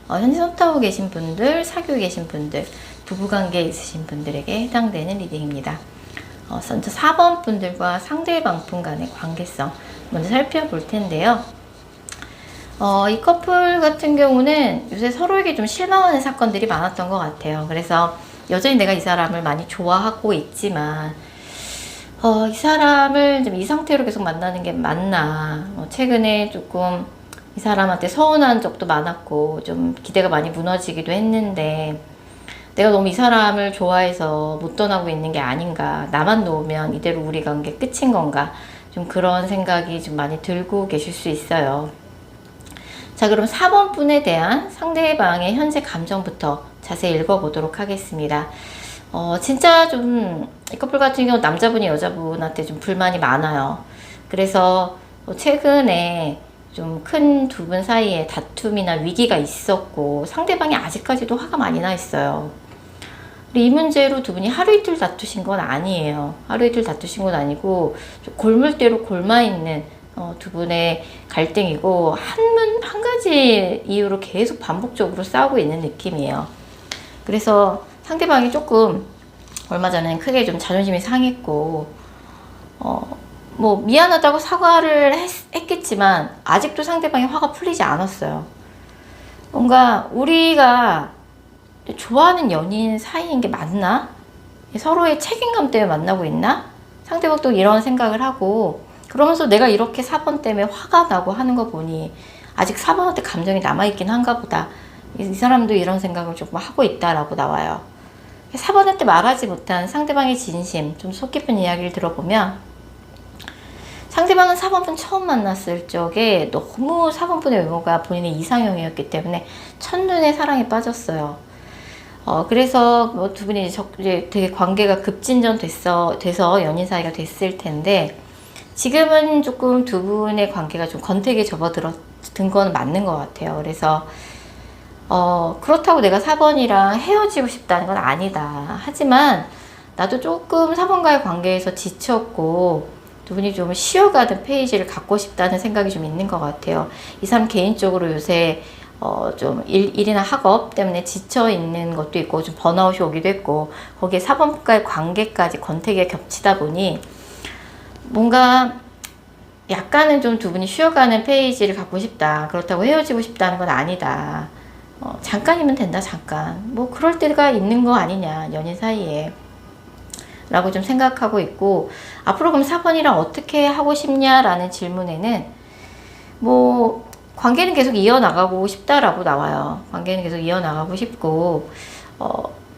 현재 손 타고 계신 분들, 사귀고 계신 분들, 부부관계에 있으신 분들에게 해당되는 리딩입니다. 먼저 4번 분들과 상대방 분 간의 관계성 먼저 살펴볼 텐데요. 이 커플 같은 경우는 요새 서로에게 좀 실망하는 사건들이 많았던 것 같아요. 그래서 여전히 내가 이 사람을 많이 좋아하고 있지만 이 사람을 좀 이 상태로 계속 만나는 게 맞나, 최근에 조금 이 사람한테 서운한 적도 많았고 좀 기대가 많이 무너지기도 했는데, 내가 너무 이 사람을 좋아해서 못 떠나고 있는 게 아닌가, 나만 놓으면 이대로 우리 관계 끝인 건가, 좀 그런 생각이 좀 많이 들고 계실 수 있어요. 자, 그럼 4번 분에 대한 상대방의 현재 감정부터 자세히 읽어보도록 하겠습니다. 진짜 좀 이 커플 같은 경우 남자분이 여자분한테 좀 불만이 많아요. 그래서 최근에 좀 큰 두 분 사이에 다툼이나 위기가 있었고 상대방이 아직까지도 화가 많이 나 있어요. 이 문제로 두 분이 하루 이틀 다투신 건 아니에요. 하루 이틀 다투신 건 아니고 좀 골물대로 골마 있는 두 분의 갈등이고 한 가지 이유로 계속 반복적으로 싸우고 있는 느낌이에요. 그래서 상대방이 조금 얼마 전에 크게 좀 자존심이 상했고 뭐 미안하다고 사과를 했겠지만 아직도 상대방이 화가 풀리지 않았어요. 뭔가 우리가 좋아하는 연인 사이인 게 맞나? 서로의 책임감 때문에 만나고 있나? 상대방도 이런 생각을 하고 그러면서 내가 이렇게 4번 때문에 화가 나고 하는 거 보니 아직 4번한테 감정이 남아있긴 한가 보다. 이 사람도 이런 생각을 조금 하고 있다라고 나와요. 4번한테 말하지 못한 상대방의 진심, 좀 속 깊은 이야기를 들어보면 상대방은 4번분 처음 만났을 적에 너무 4번분의 외모가 본인의 이상형이었기 때문에 첫눈에 사랑에 빠졌어요. 그래서 뭐 두 분이 이제 되게 관계가 돼서 연인 사이가 됐을 텐데 지금은 조금 두 분의 관계가 좀 권태기에 접어든 건 맞는 것 같아요. 그래서 그렇다고 내가 4번이랑 헤어지고 싶다는 건 아니다. 하지만 나도 조금 4번과의 관계에서 지쳤고 두 분이 좀 쉬어가는 페이지를 갖고 싶다는 생각이 좀 있는 것 같아요. 이 사람 개인적으로 요새 좀 일이나 학업 때문에 지쳐 있는 것도 있고 좀 번아웃이 오기도 했고 거기에 4번과의 관계까지 권태기가 겹치다 보니 뭔가 약간은 좀 두 분이 쉬어가는 페이지를 갖고 싶다. 그렇다고 헤어지고 싶다는 건 아니다. 잠깐이면 된다, 잠깐. 뭐 그럴 때가 있는 거 아니냐, 연인 사이에 라고 좀 생각하고 있고 앞으로 그럼 4번이랑 어떻게 하고 싶냐라는 질문에는 뭐 관계는 계속 이어나가고 싶다라고 나와요. 관계는 계속 이어나가고 싶고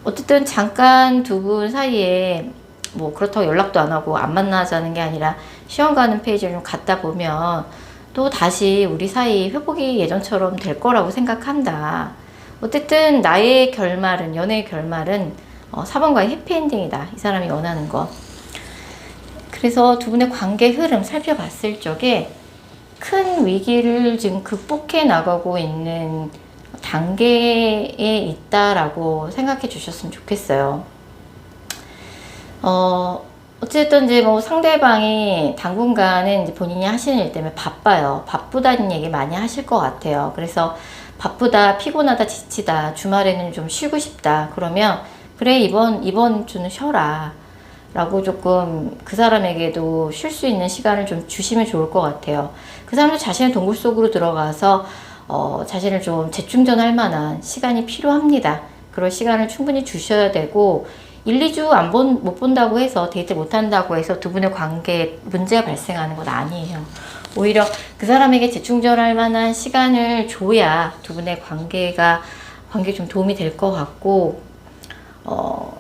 어쨌든 잠깐 두 분 사이에 뭐 그렇다고 연락도 안 하고 안 만나자는 게 아니라 쉬어가는 페이지를 좀 갖다 보면 또 다시 우리 사이 회복이 예전처럼 될 거라고 생각한다. 어쨌든 나의 결말은, 연애의 결말은 4번과의 해피엔딩이다. 이 사람이 원하는 거. 그래서 두 분의 관계 흐름 살펴봤을 적에 큰 위기를 지금 극복해 나가고 있는 단계에 있다라고 생각해 주셨으면 좋겠어요. 어쨌든 이제 뭐 상대방이 당분간은 이제 본인이 하시는 일 때문에 바빠요. 바쁘다는 얘기 많이 하실 것 같아요. 그래서 바쁘다, 피곤하다, 지치다, 주말에는 좀 쉬고 싶다. 그러면 그래, 이번 주는 쉬어라. 라고 조금 그 사람에게도 쉴 수 있는 시간을 좀 주시면 좋을 것 같아요. 그 사람도 자신의 동굴 속으로 들어가서 자신을 좀 재충전할 만한 시간이 필요합니다. 그럴 시간을 충분히 주셔야 되고 1, 2주 못 본다고 해서 데이트 못 한다고 해서 두 분의 관계에 문제가 발생하는 건 아니에요. 오히려 그 사람에게 재충전할 만한 시간을 줘야 두 분의 관계에 좀 도움이 될 것 같고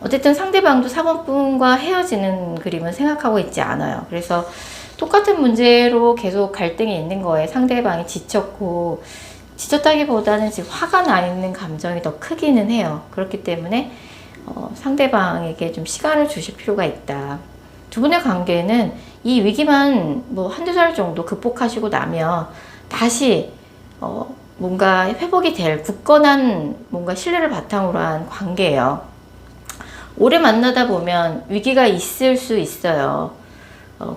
어쨌든 상대방도 4번분과 헤어지는 그림은 생각하고 있지 않아요. 그래서 똑같은 문제로 계속 갈등이 있는 거예요. 상대방이 지쳤다기보다는 지금 화가 나 있는 감정이 더 크기는 해요. 그렇기 때문에 상대방에게 좀 시간을 주실 필요가 있다. 두 분의 관계는 이 위기만 뭐 한두 달 정도 극복하시고 나면 다시 뭔가 회복이 될 굳건한 뭔가 신뢰를 바탕으로 한 관계예요. 오래 만나다 보면 위기가 있을 수 있어요.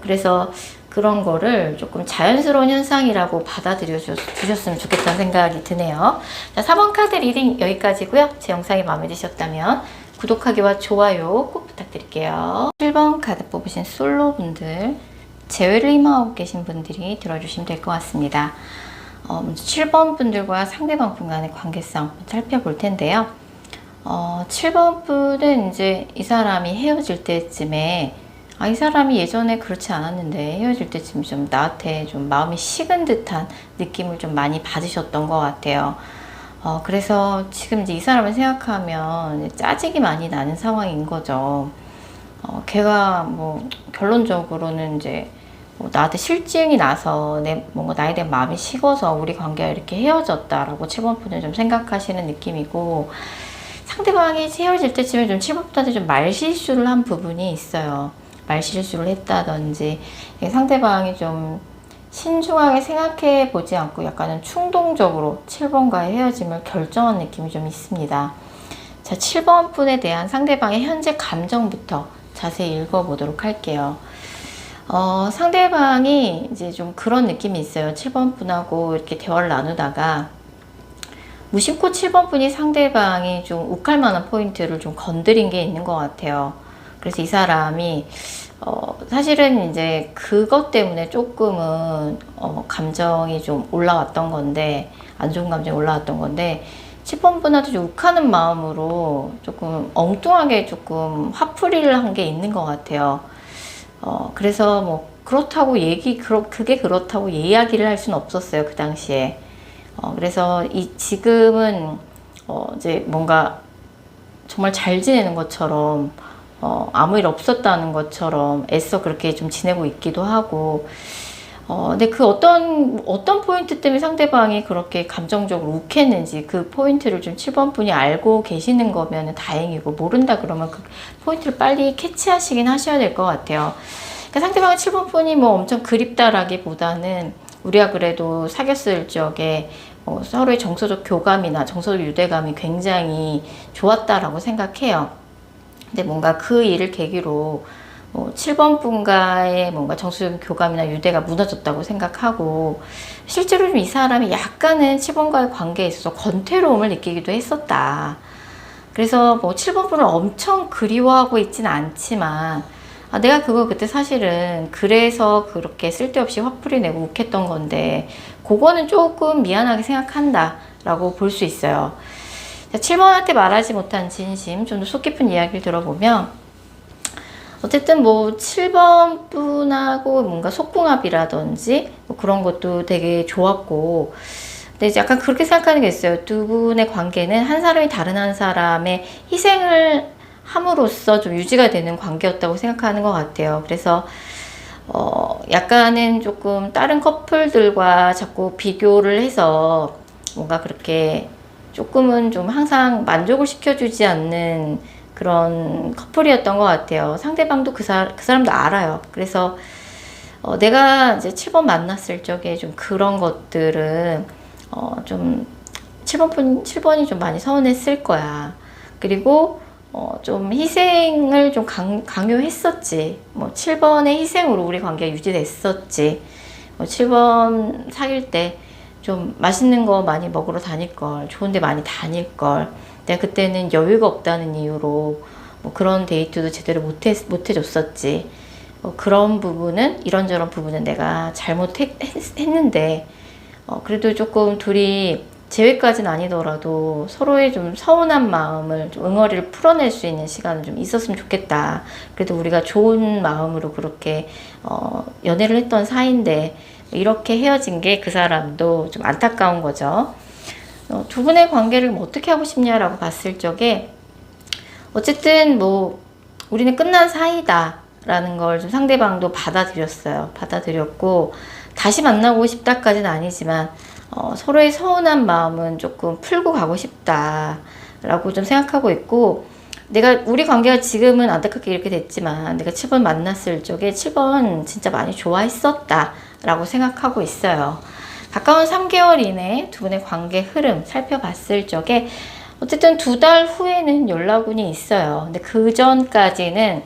그래서 그런 거를 조금 자연스러운 현상이라고 받아들여 주셨으면 좋겠다는 생각이 드네요. 자, 4번 카드 리딩 여기까지고요. 제 영상이 마음에 드셨다면 구독하기와 좋아요 꼭 부탁드릴게요. 7번 카드 뽑으신 솔로분들, 재회를 희망하고 계신 분들이 들어주시면 될 것 같습니다. 7번 분들과 상대방 분 간의 관계성 살펴볼 텐데요. 7번 분은 이제 이 사람이 헤어질 때쯤에 이 사람이 예전에 그렇지 않았는데 헤어질 때쯤 좀 나한테 좀 마음이 식은 듯한 느낌을 좀 많이 받으셨던 것 같아요. 그래서 지금 이제 이 사람을 생각하면 짜증이 많이 나는 상황인 거죠. 걔가 뭐 결론적으로는 이제 뭐 나한테 실증이 나서 뭔가 나에 대한 마음이 식어서 우리 관계가 이렇게 헤어졌다라고 7번 분은 좀 생각하시는 느낌이고 상대방이 헤어질 때쯤에 좀 7번분한테 좀 말실수를 한 부분이 있어요. 말실수를 했다든지 상대방이 좀 신중하게 생각해 보지 않고 약간은 충동적으로 7번과의 헤어짐을 결정한 느낌이 좀 있습니다. 자, 7번 분에 대한 상대방의 현재 감정부터 자세히 읽어보도록 할게요. 상대방이 이제 좀 그런 느낌이 있어요. 7번 분하고 이렇게 대화를 나누다가 무심코 7번 분이 상대방이 좀 욱할 만한 포인트를 좀 건드린 게 있는 것 같아요. 그래서 이 사람이 사실은 이제 그것 때문에 조금은 감정이 좀 올라왔던 건데, 안 좋은 감정이 올라왔던 건데 7번 분한테 좀 욱하는 마음으로 조금 엉뚱하게 조금 화풀이를 한 게 있는 것 같아요. 그래서 뭐 그렇다고 그게 그렇다고 이야기를 할 수는 없었어요, 그 당시에. 그래서 지금은 이제 뭔가 정말 잘 지내는 것처럼 아무 일 없었다는 것처럼 애써 그렇게 좀 지내고 있기도 하고, 근데 그 어떤 포인트 때문에 상대방이 그렇게 감정적으로 욱했는지 그 포인트를 좀 7번 분이 알고 계시는 거면 다행이고, 모른다 그러면 그 포인트를 빨리 캐치하시긴 하셔야 될 것 같아요. 그러니까 상대방은 7번 분이 뭐 엄청 그립다라기보다는 우리가 그래도 사귀었을 적에 서로의 정서적 교감이나 정서적 유대감이 굉장히 좋았다라고 생각해요. 근데 뭔가 그 일을 계기로 7번 분과의 뭔가 정서적 교감이나 유대가 무너졌다고 생각하고, 실제로 좀 이 사람이 약간은 7번과의 관계에 있어서 권태로움을 느끼기도 했었다. 그래서 뭐 7번 분을 엄청 그리워하고 있지는 않지만, 내가 그거 그때 사실은 그래서 그렇게 쓸데없이 화풀이 내고 욱했던 건데 그거는 조금 미안하게 생각한다 라고 볼 수 있어요. 7번한테 말하지 못한 진심, 좀 더 속 깊은 이야기를 들어보면, 어쨌든 뭐 7번 분하고 뭔가 속궁합이라든지 뭐 그런 것도 되게 좋았고, 근데 이제 약간 그렇게 생각하는 게 있어요. 두 분의 관계는 한 사람이 다른 한 사람의 희생을 함으로써 좀 유지가 되는 관계였다고 생각하는 것 같아요. 그래서 약간은 조금 다른 커플들과 자꾸 비교를 해서 뭔가 그렇게 조금은 좀 항상 만족을 시켜주지 않는 그런 커플이었던 것 같아요. 상대방도 그 사람도 알아요. 그래서 내가 이제 7번 만났을 적에 좀 그런 것들은 좀 7번이 좀 많이 서운했을 거야. 그리고 좀 희생을 좀 강요했었지. 뭐 7번의 희생으로 우리 관계가 유지됐었지. 7번 사귈 때 좀 맛있는 거 많이 먹으러 다닐 걸, 좋은 데 많이 다닐 걸. 내가 그때는 여유가 없다는 이유로 뭐 그런 데이트도 제대로 못 해줬었지. 그런 부분은, 이런저런 부분은 내가 잘못했는데, 그래도 조금 둘이 재회까지는 아니더라도 서로의 좀 서운한 마음을 좀 응어리를 풀어낼 수 있는 시간은 좀 있었으면 좋겠다. 그래도 우리가 좋은 마음으로 그렇게 연애를 했던 사이인데 이렇게 헤어진 게 그 사람도 좀 안타까운 거죠. 두 분의 관계를 뭐 어떻게 하고 싶냐라고 봤을 적에, 어쨌든 뭐 우리는 끝난 사이다 라는 걸 좀 상대방도 받아들였고, 다시 만나고 싶다까지는 아니지만 서로의 서운한 마음은 조금 풀고 가고 싶다라고 좀 생각하고 있고, 우리 관계가 지금은 안타깝게 이렇게 됐지만 내가 7번 만났을 적에 7번 진짜 많이 좋아했었다 라고 생각하고 있어요. 가까운 3개월 이내 두 분의 관계 흐름 살펴봤을 적에 어쨌든 2달 후에는 연락운이 있어요. 근데 그 전까지는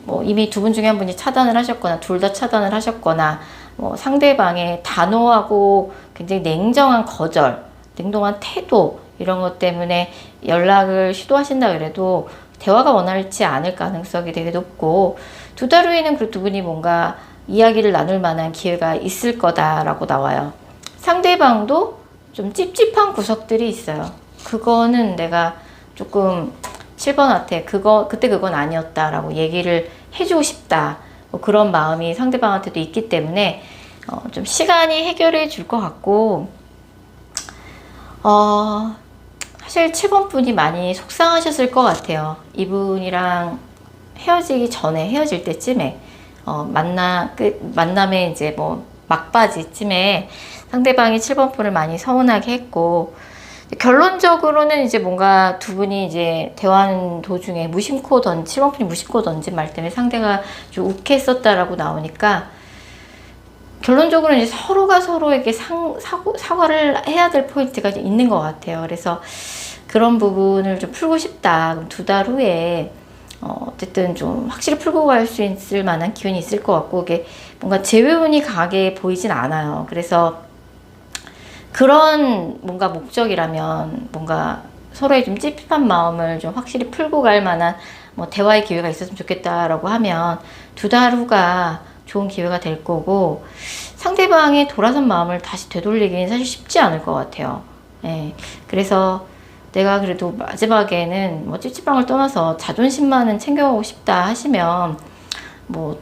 뭐 이미 두 분 중에 한 분이 차단을 하셨거나 둘 다 차단을 하셨거나, 뭐 상대방의 단호하고 굉장히 냉정한 거절, 냉정한 태도, 이런 것 때문에 연락을 시도하신다 그래도 대화가 원활치 않을 가능성이 되게 높고, 2달 후에는 그 두 분이 뭔가 이야기를 나눌 만한 기회가 있을 거다라고 나와요. 상대방도 좀 찝찝한 구석들이 있어요. 그거는 내가 조금 7번한테 그때 그건 아니었다라고 얘기를 해주고 싶다. 뭐 그런 마음이 상대방한테도 있기 때문에 좀 시간이 해결해 줄 것 같고, 사실 7번 분이 많이 속상하셨을 것 같아요. 이분이랑 헤어질 때쯤에 만남에 이제 뭐 막바지쯤에 상대방이 7번 분을 많이 서운하게 했고, 결론적으로는 이제 뭔가 두 분이 이제 대화하는 도중에 7번 분이 무심코 던진 말 때문에 상대가 좀 욱했었다라고 나오니까 결론적으로 이제 서로가 서로에게 사과를 해야 될 포인트가 있는 것 같아요. 그래서 그런 부분을 좀 풀고 싶다. 그럼 2달 후에 어쨌든 좀 확실히 풀고 갈 수 있을 만한 기운이 있을 것 같고, 이게 뭔가 재회운이 강하게 보이진 않아요. 그래서 그런 뭔가 목적이라면 뭔가 서로의 좀 찝찝한 마음을 좀 확실히 풀고 갈 만한 뭐 대화의 기회가 있었으면 좋겠다라고 하면 2달 후가 좋은 기회가 될 거고, 상대방의 돌아선 마음을 다시 되돌리기는 사실 쉽지 않을 것 같아요. 예. 그래서 내가 그래도 마지막에는 뭐 찝찝함을 떠나서 자존심만은 챙겨가고 싶다 하시면 뭐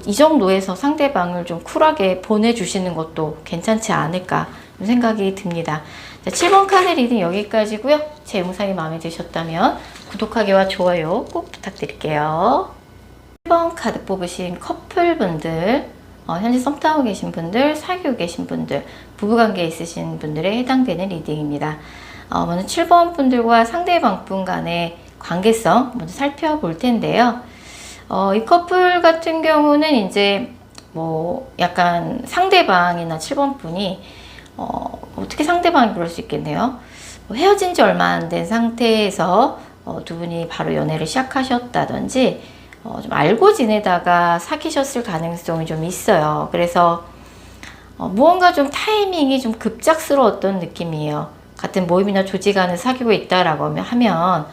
이 정도에서 상대방을 좀 쿨하게 보내주시는 것도 괜찮지 않을까 생각이 듭니다. 자, 7번 카드 리딩 여기까지고요. 제 영상이 마음에 드셨다면 구독하기와 좋아요 꼭 부탁드릴게요. 1번 카드 뽑으신 커플분들, 현재 썸 타고 계신 분들, 사귀고 계신 분들, 부부관계에 있으신 분들에 해당되는 리딩입니다. 먼저 7번 분들과 상대방 분 간의 관계성 먼저 살펴볼 텐데요. 이 커플 같은 경우는 이제 뭐 약간 상대방이나 7번 분이 어떻게 상대방이 그럴 수 있겠네요. 헤어진 지 얼마 안 된 상태에서 두 분이 바로 연애를 시작하셨다든지 좀 알고 지내다가 사귀셨을 가능성이 좀 있어요. 그래서 무언가 좀 타이밍이 좀 급작스러웠던 느낌이에요. 같은 모임이나 조직 안에 사귀고 있다라고 하면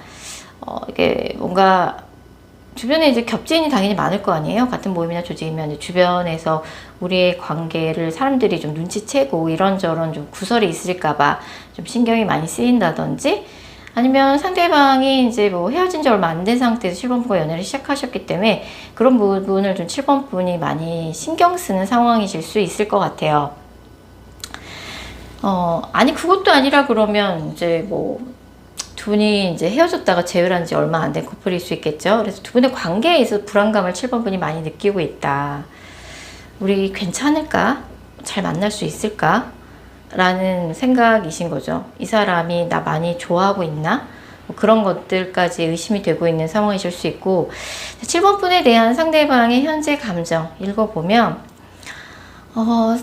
이게 뭔가 주변에 이제 겹친이 당연히 많을 거 아니에요. 같은 모임이나 조직이면 주변에서 우리의 관계를 사람들이 좀 눈치채고 이런저런 좀 구설이 있을까봐 좀 신경이 많이 쓰인다든지, 아니면 상대방이 이제 뭐 헤어진 지 얼마 안 된 상태에서 7번 분과 연애를 시작하셨기 때문에 그런 부분을 좀 7번 분이 많이 신경 쓰는 상황이실 수 있을 것 같아요. 아니 그것도 아니라 그러면 이제 뭐 두 분이 이제 헤어졌다가 재회를 한 지 얼마 안 된 커플일 수 있겠죠. 그래서 두 분의 관계에 있어서 불안감을 7번 분이 많이 느끼고 있다. 우리 괜찮을까? 잘 만날 수 있을까? 라는 생각이신 거죠. 이 사람이 나 많이 좋아하고 있나? 뭐 그런 것들까지 의심이 되고 있는 상황이실 수 있고, 7번 분에 대한 상대방의 현재 감정 읽어보면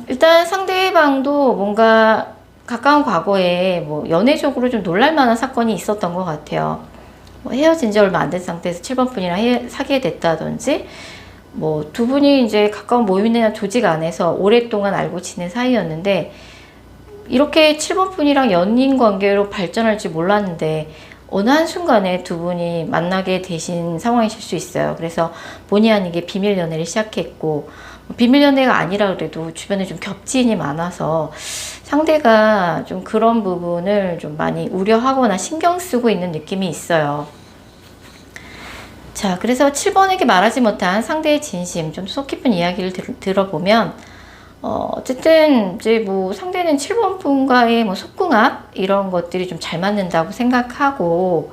일단 상대방도 뭔가 가까운 과거에 뭐 연애적으로 좀 놀랄만한 사건이 있었던 것 같아요. 뭐 헤어진 지 얼마 안 된 상태에서 7번 분이랑 사귀게 됐다든지, 뭐 두 분이 이제 가까운 모임이나 조직 안에서 오랫동안 알고 지낸 사이였는데 이렇게 7번 분이랑 연인 관계로 발전할 줄 몰랐는데 어느 한순간에 두 분이 만나게 되신 상황이실 수 있어요. 그래서 본의 아니게 비밀 연애를 시작했고, 비밀 연애가 아니라 그래도 주변에 좀 겹친이 많아서 상대가 좀 그런 부분을 좀 많이 우려하거나 신경 쓰고 있는 느낌이 있어요. 자, 그래서 7번에게 말하지 못한 상대의 진심, 좀 속 깊은 이야기를 들어보면 어쨌든 이제 뭐 상대는 7번 분과의 뭐 속궁합 이런 것들이 좀 잘 맞는다고 생각하고,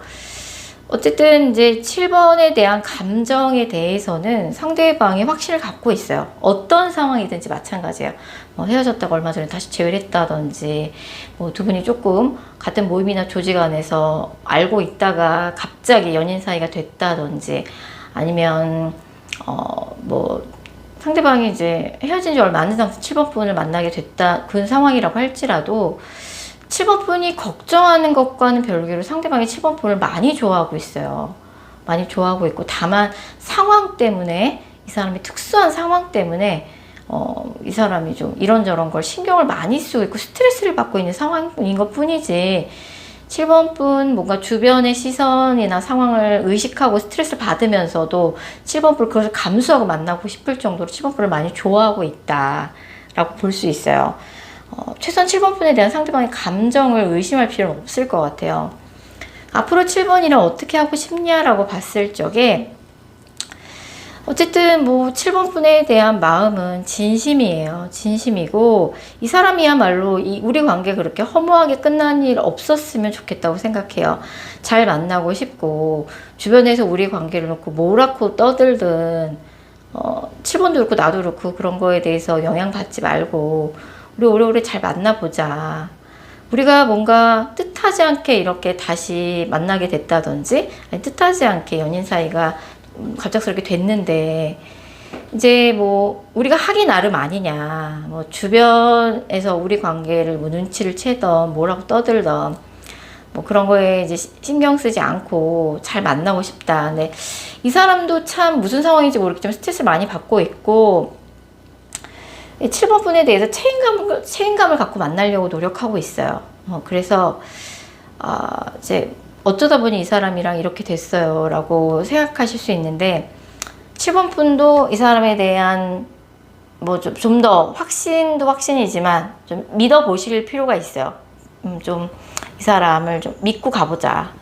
어쨌든 이제 7번에 대한 감정에 대해서는 상대방이 확신을 갖고 있어요. 어떤 상황이든지 마찬가지예요. 뭐 헤어졌다가 얼마 전에 다시 재회를 했다든지, 뭐 두 분이 조금 같은 모임이나 조직 안에서 알고 있다가 갑자기 연인 사이가 됐다든지, 아니면 뭐 상대방이 이제 헤어진 지 얼마 안 된 상태에서 7번 분을 만나게 됐다, 그런 상황이라고 할지라도 7번 분이 걱정하는 것과는 별개로 상대방이 7번 분을 많이 좋아하고 있어요. 많이 좋아하고 있고, 다만 상황 때문에, 이 사람이 특수한 상황 때문에 이 사람이 좀 이런저런 걸 신경을 많이 쓰고 있고 스트레스를 받고 있는 상황인 것 뿐이지, 7번 분 뭔가 주변의 시선이나 상황을 의식하고 스트레스를 받으면서도 7번 분을 그것을 감수하고 만나고 싶을 정도로 7번 분을 많이 좋아하고 있다라고 볼 수 있어요. 최소한 7번 분에 대한 상대방의 감정을 의심할 필요는 없을 것 같아요. 앞으로 7번이랑 어떻게 하고 싶냐라고 봤을 적에 어쨌든 뭐 7번 분에 대한 마음은 진심이에요. 진심이고, 이 사람이야말로 우리 관계 그렇게 허무하게 끝난 일 없었으면 좋겠다고 생각해요. 잘 만나고 싶고, 주변에서 우리 관계를 놓고 뭐라고 떠들든 7번도 그렇고 나도 그렇고 그런 거에 대해서 영향받지 말고 우리 오래오래 잘 만나보자. 우리가 뭔가 뜻하지 않게 이렇게 다시 만나게 됐다든지, 아니, 뜻하지 않게 연인 사이가 갑작스럽게 됐는데, 이제 뭐 우리가 하기 나름 아니냐, 뭐 주변에서 우리 관계를 뭐 눈치를 채던 뭐라고 떠들던 뭐 그런 거에 이제 신경 쓰지 않고 잘 만나고 싶다. 근데 이 사람도 참 무슨 상황인지 모르겠지만 스트레스를 많이 받고 있고, 7번 분에 대해서 책임감을 갖고 만나려고 노력하고 있어요. 그래서 이제 어쩌다 보니 이 사람이랑 이렇게 됐어요 라고 생각하실 수 있는데, 7번 분도 이 사람에 대한 뭐 좀 더 확신도 확신이지만 좀 믿어보실 필요가 있어요. 좀 이 사람을 좀 믿고 가보자.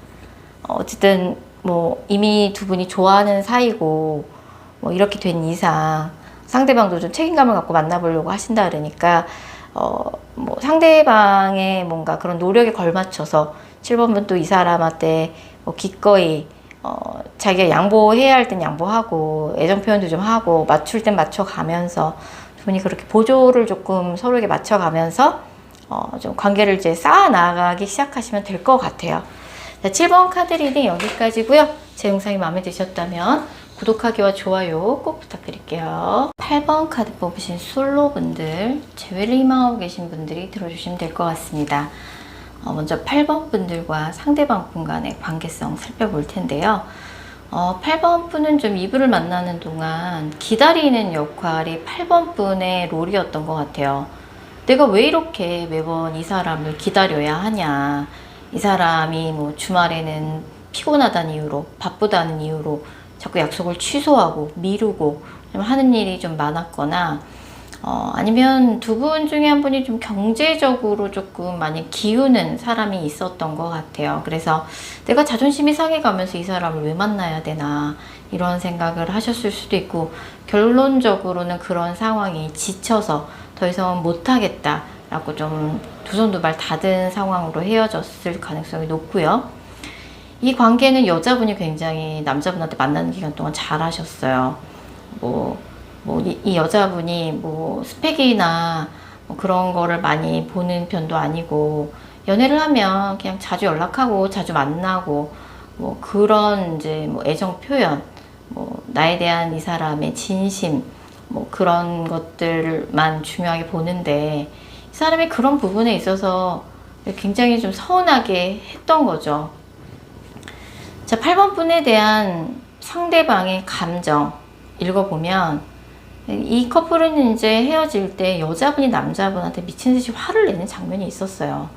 어쨌든 뭐 이미 두 분이 좋아하는 사이고 뭐 이렇게 된 이상 상대방도 좀 책임감을 갖고 만나보려고 하신다 그러니까 뭐 상대방의 뭔가 그런 노력에 걸맞춰서 7번 분도 이 사람한테 뭐 기꺼이 자기가 양보해야 할 땐 양보하고 애정 표현도 좀 하고 맞출 땐 맞춰가면서 두 분이 그렇게 보조를 조금 서로에게 맞춰가면서 좀 관계를 이제 쌓아 나가기 시작하시면 될 것 같아요. 자, 7번 카드 리딩 여기까지고요. 제 영상이 마음에 드셨다면 구독하기와 좋아요 꼭 부탁드릴게요. 8번 카드 뽑으신 솔로분들, 재회를 희망하고 계신 분들이 들어주시면 될 것 같습니다. 먼저 8번 분들과 상대방 분 간의 관계성 살펴볼 텐데요. 8번 분은 좀 이분을 만나는 동안 기다리는 역할이 8번 분의 롤이었던 것 같아요. 내가 왜 이렇게 매번 이 사람을 기다려야 하냐. 이 사람이 뭐 주말에는 피곤하다는 이유로, 바쁘다는 이유로 자꾸 약속을 취소하고 미루고 좀 하는 일이 좀 많았거나, 아니면 두 분 중에 한 분이 좀 경제적으로 조금 많이 기우는 사람이 있었던 것 같아요. 그래서 내가 자존심이 상해가면서 이 사람을 왜 만나야 되나 이런 생각을 하셨을 수도 있고, 결론적으로는 그런 상황이 지쳐서 더 이상 못하겠다 라고 좀 두 손 두 발 닫은 상황으로 헤어졌을 가능성이 높고요. 이 관계는 여자분이 굉장히 남자분한테 만나는 기간 동안 잘 하셨어요. 이 여자분이 뭐 스펙이나 뭐 그런 거를 많이 보는 편도 아니고, 연애를 하면 그냥 자주 연락하고 자주 만나고 뭐 그런 이제 뭐 애정 표현, 뭐 나에 대한 이 사람의 진심, 뭐 그런 것들만 중요하게 보는데, 이 사람이 그런 부분에 있어서 굉장히 좀 서운하게 했던 거죠. 자, 8번 분에 대한 상대방의 감정 읽어보면, 이 커플은 이제 헤어질 때 여자분이 남자분한테 미친 듯이 화를 내는 장면이 있었어요.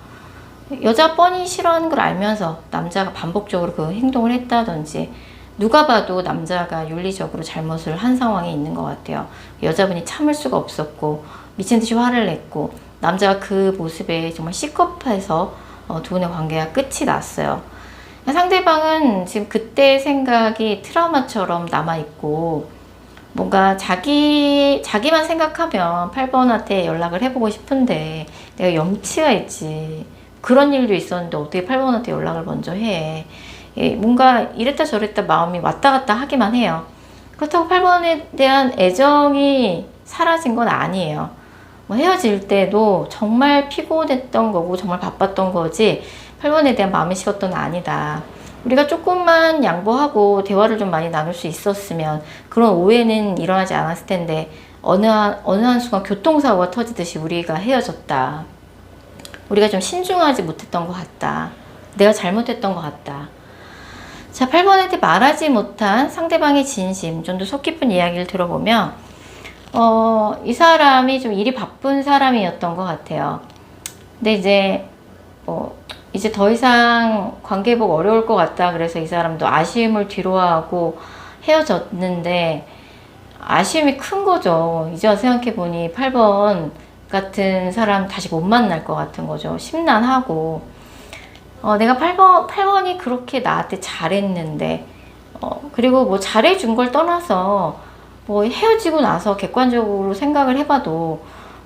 여자 뻔히 싫어하는 걸 알면서 남자가 반복적으로 그 행동을 했다든지, 누가 봐도 남자가 윤리적으로 잘못을 한 상황이 있는 것 같아요. 여자분이 참을 수가 없었고 미친 듯이 화를 냈고, 남자가 그 모습에 정말 시겁해서 두 분의 관계가 끝이 났어요. 상대방은 지금 그때 생각이 트라우마처럼 남아있고, 뭔가 자기만 생각하면 8번한테 연락을 해보고 싶은데 내가 염치가 있지, 그런 일도 있었는데 어떻게 8번한테 연락을 먼저 해. 뭔가 이랬다 저랬다 마음이 왔다 갔다 하기만 해요. 그렇다고 8번에 대한 애정이 사라진 건 아니에요. 뭐 헤어질 때도 정말 피곤했던 거고 정말 바빴던 거지 8번에 대한 마음이 식었던 건 아니다. 우리가 조금만 양보하고 대화를 좀 많이 나눌 수 있었으면 그런 오해는 일어나지 않았을 텐데, 어느 한순간 교통사고가 터지듯이 우리가 헤어졌다. 우리가 좀 신중하지 못했던 것 같다. 내가 잘못했던 것 같다. 자, 8번한테 말하지 못한 상대방의 진심, 좀 더 속 깊은 이야기를 들어보면 이 사람이 좀 일이 바쁜 사람이었던 것 같아요. 근데 이제 더 이상 관계 회복 어려울 것 같다. 그래서 이 사람도 아쉬움을 뒤로하고 헤어졌는데, 아쉬움이 큰 거죠. 이제 와서 생각해보니 8번 같은 사람 다시 못 만날 것 같은 거죠. 심란하고, 내가 8번이 그렇게 나한테 잘했는데, 그리고 뭐 잘해준 걸 떠나서 뭐 헤어지고 나서 객관적으로 생각을 해봐도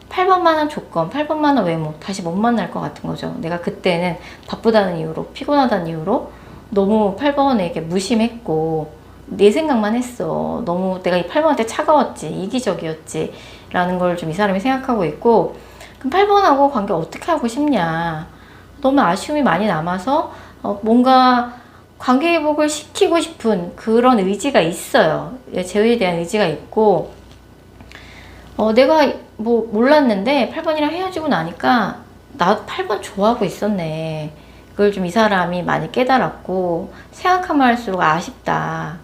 8번만한 조건, 8번만한 외모 다시 못 만날 것 같은 거죠. 내가 그때는 바쁘다는 이유로, 피곤하다는 이유로 너무 8번에게 무심했고 내 생각만 했어. 너무 내가 이 8번한테 차가웠지, 이기적이었지 라는 걸 좀 이 사람이 생각하고 있고, 그럼 8번하고 관계 어떻게 하고 싶냐. 너무 아쉬움이 많이 남아서 뭔가 관계 회복을 시키고 싶은 그런 의지가 있어요. 재회에 대한 의지가 있고, 내가 뭐 몰랐는데 8번이랑 헤어지고 나니까 나 8번 좋아하고 있었네. 그걸 좀 이 사람이 많이 깨달았고, 생각하면 할수록 아쉽다.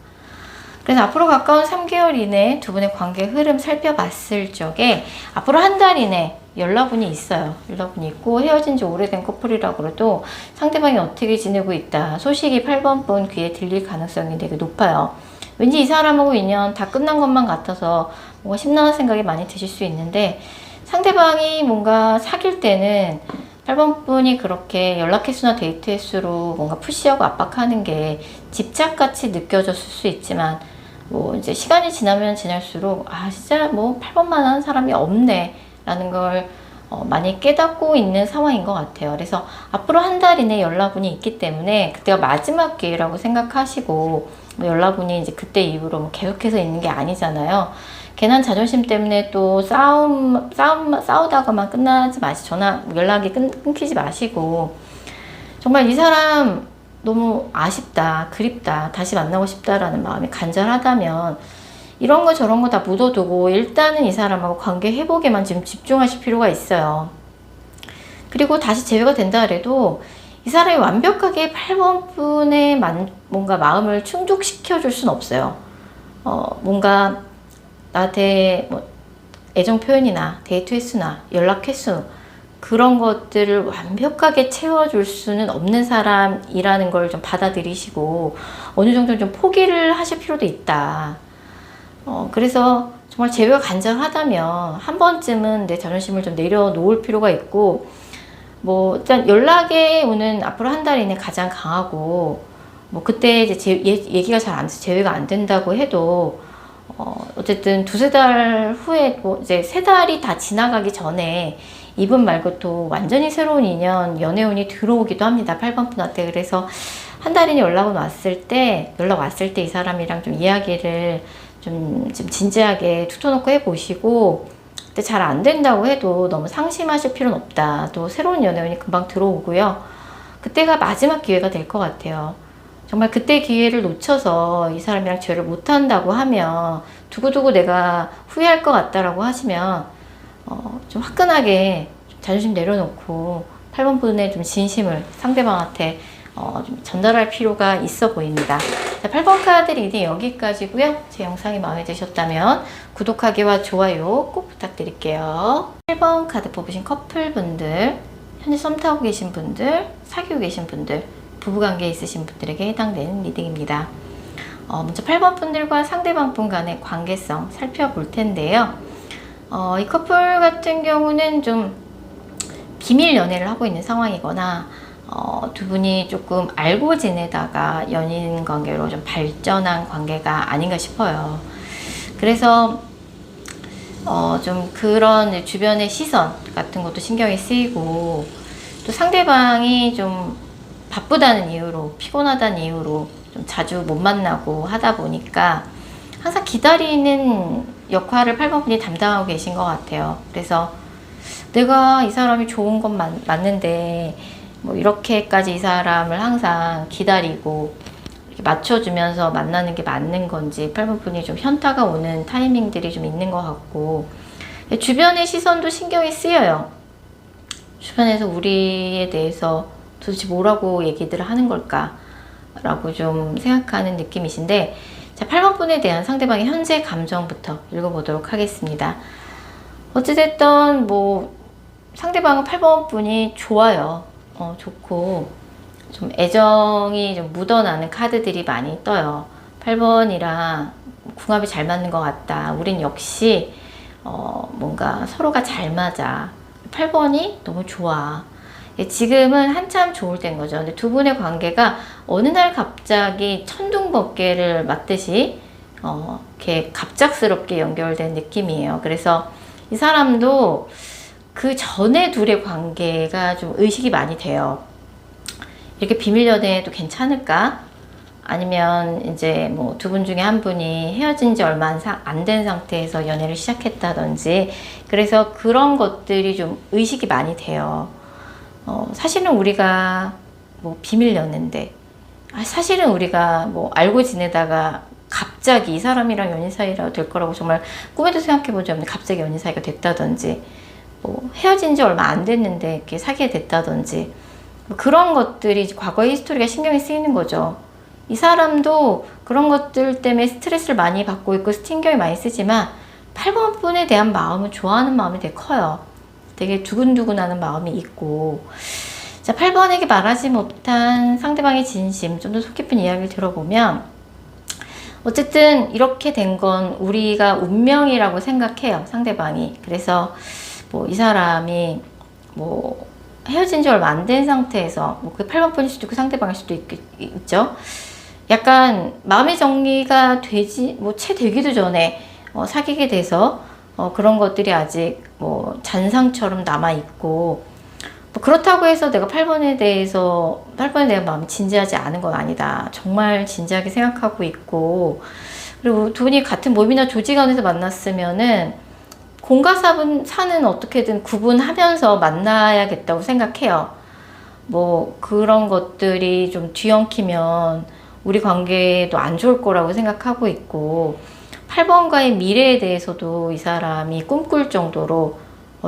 그래서 앞으로 가까운 3개월 이내 두 분의 관계 흐름 살펴봤을 적에 앞으로 한 달 이내 연락운이 있어요. 연락운이 있고 헤어진 지 오래된 커플이라고 그래도 상대방이 어떻게 지내고 있다. 소식이 8번 분 귀에 들릴 가능성이 되게 높아요. 왠지 이 사람하고 인연 다 끝난 것만 같아서 뭔가 심란한 생각이 많이 드실 수 있는데, 상대방이 뭔가 사귈 때는 8번 분이 그렇게 연락 횟수나 데이트 횟수로 뭔가 푸시하고 압박하는 게 집착같이 느껴졌을 수 있지만, 뭐 이제 시간이 지나면 지날수록 진짜 뭐 8번만한 사람이 없네 라는 걸 많이 깨닫고 있는 상황인 것 같아요. 그래서 앞으로 한 달 이내 연락운이 있기 때문에 그때가 마지막 기회라고 생각하시고, 뭐 연락운이 이제 그때 이후로 뭐 계속해서 있는 게 아니잖아요. 괜한 자존심 때문에 또 싸우다가만 끝나지 마시고, 연락이 끊기지 마시고, 정말 이 사람 너무 아쉽다, 그립다, 다시 만나고 싶다라는 마음이 간절하다면 이런 거 저런 거 다 묻어두고 일단은 이 사람하고 관계 회복에만 지금 집중하실 필요가 있어요. 그리고 다시 재회가 된다 해도 이 사람이 완벽하게 8번 분의 뭔가 마음을 충족시켜 줄 수는 없어요. 뭔가 나한테 뭐 애정 표현이나 데이트 횟수나 연락 횟수 그런 것들을 완벽하게 채워줄 수는 없는 사람이라는 걸 좀 받아들이시고 어느 정도 좀 포기를 하실 필요도 있다. 그래서 정말 재회가 간절하다면 한 번쯤은 내 자존심을 좀 내려놓을 필요가 있고, 뭐 일단 연락에 오는 앞으로 한 달 이내 가장 강하고, 뭐 그때 이제 얘기가 잘 안 돼서 재회가 안 된다고 해도 어쨌든 두세 달 후에 뭐 이제 3달이 다 지나가기 전에 이분 말고 또 완전히 새로운 인연, 연애운이 들어오기도 합니다. 8번 분한테. 그래서 한 달이내 연락 왔을 때 이 사람이랑 좀 이야기를 좀 진지하게 툭터놓고 해보시고, 근데 잘 안 된다고 해도 너무 상심하실 필요는 없다. 또 새로운 연애운이 금방 들어오고요. 그때가 마지막 기회가 될 것 같아요. 정말 그때 기회를 놓쳐서 이 사람이랑 재회를 못한다고 하면, 두고두고 내가 후회할 것 같다라고 하시면 좀 화끈하게 좀 자존심 내려놓고 8번 분의 좀 진심을 상대방한테 좀 전달할 필요가 있어 보입니다. 자, 8번 카드 리딩 여기까지고요. 제 영상이 마음에 드셨다면 구독하기와 좋아요 꼭 부탁드릴게요. 1번 카드 뽑으신 커플분들, 현재 썸 타고 계신 분들, 사귀고 계신 분들, 부부관계에 있으신 분들에게 해당되는 리딩입니다. 먼저 8번 분들과 상대방 분 간의 관계성 살펴볼 텐데요. 이 커플 같은 경우는 좀 비밀 연애를 하고 있는 상황이거나 두 분이 조금 알고 지내다가 연인 관계로 좀 발전한 관계가 아닌가 싶어요. 그래서 좀 그런 주변의 시선 같은 것도 신경이 쓰이고, 또 상대방이 좀 바쁘다는 이유로, 피곤하다는 이유로 좀 자주 못 만나고 하다 보니까 항상 기다리는 역할을 8번 분이 담당하고 계신 것 같아요. 그래서 내가 이 사람이 좋은 건 맞는데 뭐 이렇게까지 이 사람을 항상 기다리고 이렇게 맞춰주면서 만나는 게 맞는 건지 8번 분이 좀 현타가 오는 타이밍들이 좀 있는 것 같고, 주변의 시선도 신경이 쓰여요. 주변에서 우리에 대해서 도대체 뭐라고 얘기들을 하는 걸까 라고 좀 생각하는 느낌이신데, 자, 8번 분에 대한 상대방의 현재 감정부터 읽어보도록 하겠습니다. 어찌됐든 뭐 상대방은 8번 분이 좋아요. 좋고 좀 애정이 좀 묻어나는 카드들이 많이 떠요. 8번이랑 궁합이 잘 맞는 것 같다. 우린 역시 뭔가 서로가 잘 맞아. 8번이 너무 좋아. 지금은 한참 좋을 때인 거죠. 근데 두 분의 관계가 어느 날 갑자기 천둥번개를 맞듯이 이렇게 갑작스럽게 연결된 느낌이에요. 그래서 이 사람도 그 전에 둘의 관계가 좀 의식이 많이 돼요. 이렇게 비밀 연애해도 괜찮을까? 아니면 이제 뭐 두 분 중에 한 분이 헤어진 지 얼마 안 된 상태에서 연애를 시작했다든지, 그래서 그런 것들이 좀 의식이 많이 돼요. 사실은 우리가 뭐 비밀 연애인데, 사실은 우리가 뭐 알고 지내다가 갑자기 이 사람이랑 연인 사이라 될 거라고 정말 꿈에도 생각해 본 적 없는데 갑자기 연인 사이가 됐다든지, 뭐 헤어진 지 얼마 안 됐는데 이렇게 사귀게 됐다든지, 뭐 그런 것들이 이제 과거의 히스토리가 신경이 쓰이는 거죠. 이 사람도 그런 것들 때문에 스트레스를 많이 받고 있고 신경이 많이 쓰지만 8번 분에 대한 마음은 좋아하는 마음이 되게 커요. 되게 두근두근하는 마음이 있고, 자, 8번에게 말하지 못한 상대방의 진심, 좀 더 속 깊은 이야기를 들어보면 어쨌든 이렇게 된 건 우리가 운명이라고 생각해요, 상대방이. 그래서 뭐 이 사람이 뭐 헤어진 지 얼마 안 된 상태에서 뭐 그 8번 분일 수도 있고 상대방일 수도 있죠. 약간 마음의 정리가 되지 뭐 채 되기도 전에 사귀게 돼서 그런 것들이 아직 뭐 잔상처럼 남아 있고, 뭐 그렇다고 해서 내가 8번에 대한 마음이 진지하지 않은 건 아니다. 정말 진지하게 생각하고 있고, 그리고 두 분이 같은 모임이나 조직 안에서 만났으면은 공과 사는 어떻게든 구분하면서 만나야겠다고 생각해요. 뭐 그런 것들이 좀 뒤엉키면 우리 관계도 안 좋을 거라고 생각하고 있고, 8번과의 미래에 대해서도 이 사람이 꿈꿀 정도로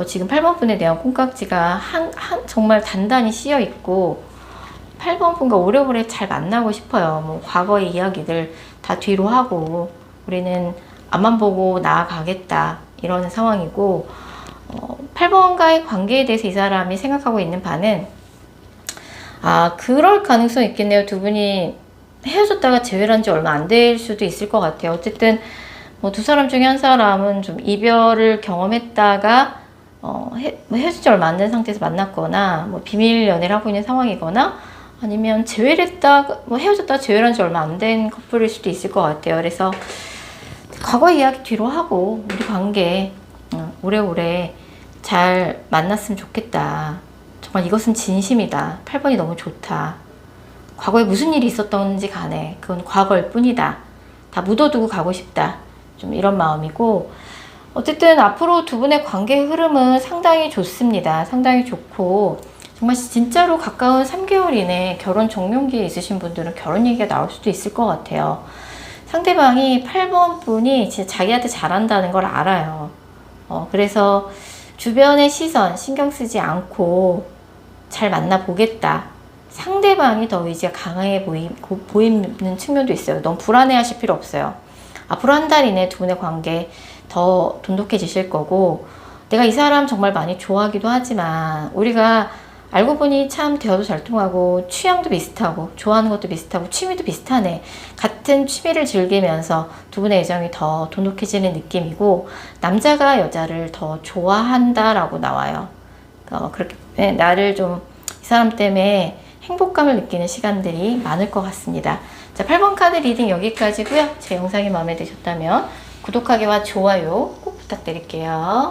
지금 8번 분에 대한 콩깍지가 정말 단단히 씌여 있고 8번 분과 오래오래 잘 만나고 싶어요. 뭐 과거의 이야기들 다 뒤로 하고 우리는 앞만 보고 나아가겠다 이런 상황이고, 8번과의 관계에 대해서 이 사람이 생각하고 있는 바는 그럴 가능성이 있겠네요. 두 분이 헤어졌다가 재회한 지 얼마 안 될 수도 있을 것 같아요. 어쨌든 뭐 두 사람 중에 한 사람은 좀 이별을 경험했다가 헤어진 지 얼마 안 된 상태에서 만났거나 뭐 비밀 연애를 하고 있는 상황이거나 아니면 재회를 했다가 뭐 헤어졌다가 재회를 한 지 얼마 안 된 커플일 수도 있을 것 같아요. 그래서 과거 이야기 뒤로 하고 우리 관계 오래오래 잘 만났으면 좋겠다. 정말 이것은 진심이다. 8번이 너무 좋다. 과거에 무슨 일이 있었던지 간에 그건 과거일 뿐이다. 다 묻어두고 가고 싶다. 좀 이런 마음이고, 어쨌든 앞으로 두 분의 관계 흐름은 상당히 좋습니다. 상당히 좋고 정말 진짜로 가까운 3개월 이내 결혼 종료기에 있으신 분들은 결혼 얘기가 나올 수도 있을 것 같아요. 상대방이 8번 분이 진짜 자기한테 잘한다는 걸 알아요. 그래서 주변의 시선 신경 쓰지 않고 잘 만나보겠다. 상대방이 더 의지가 강해 보이는 측면도 있어요. 너무 불안해하실 필요 없어요. 앞으로 한 달 이내 두 분의 관계 더 돈독해지실 거고, 내가 이 사람 정말 많이 좋아하기도 하지만 우리가 알고 보니 참 대화도 잘 통하고 취향도 비슷하고 좋아하는 것도 비슷하고 취미도 비슷하네. 같은 취미를 즐기면서 두 분의 애정이 더 돈독해지는 느낌이고, 남자가 여자를 더 좋아한다라고 나와요. 그렇게 나를 좀 이 사람 때문에 행복감을 느끼는 시간들이 많을 것 같습니다. 자, 8번 카드 리딩 여기까지고요. 제 영상이 마음에 드셨다면 구독하기와 좋아요 꼭 부탁드릴게요.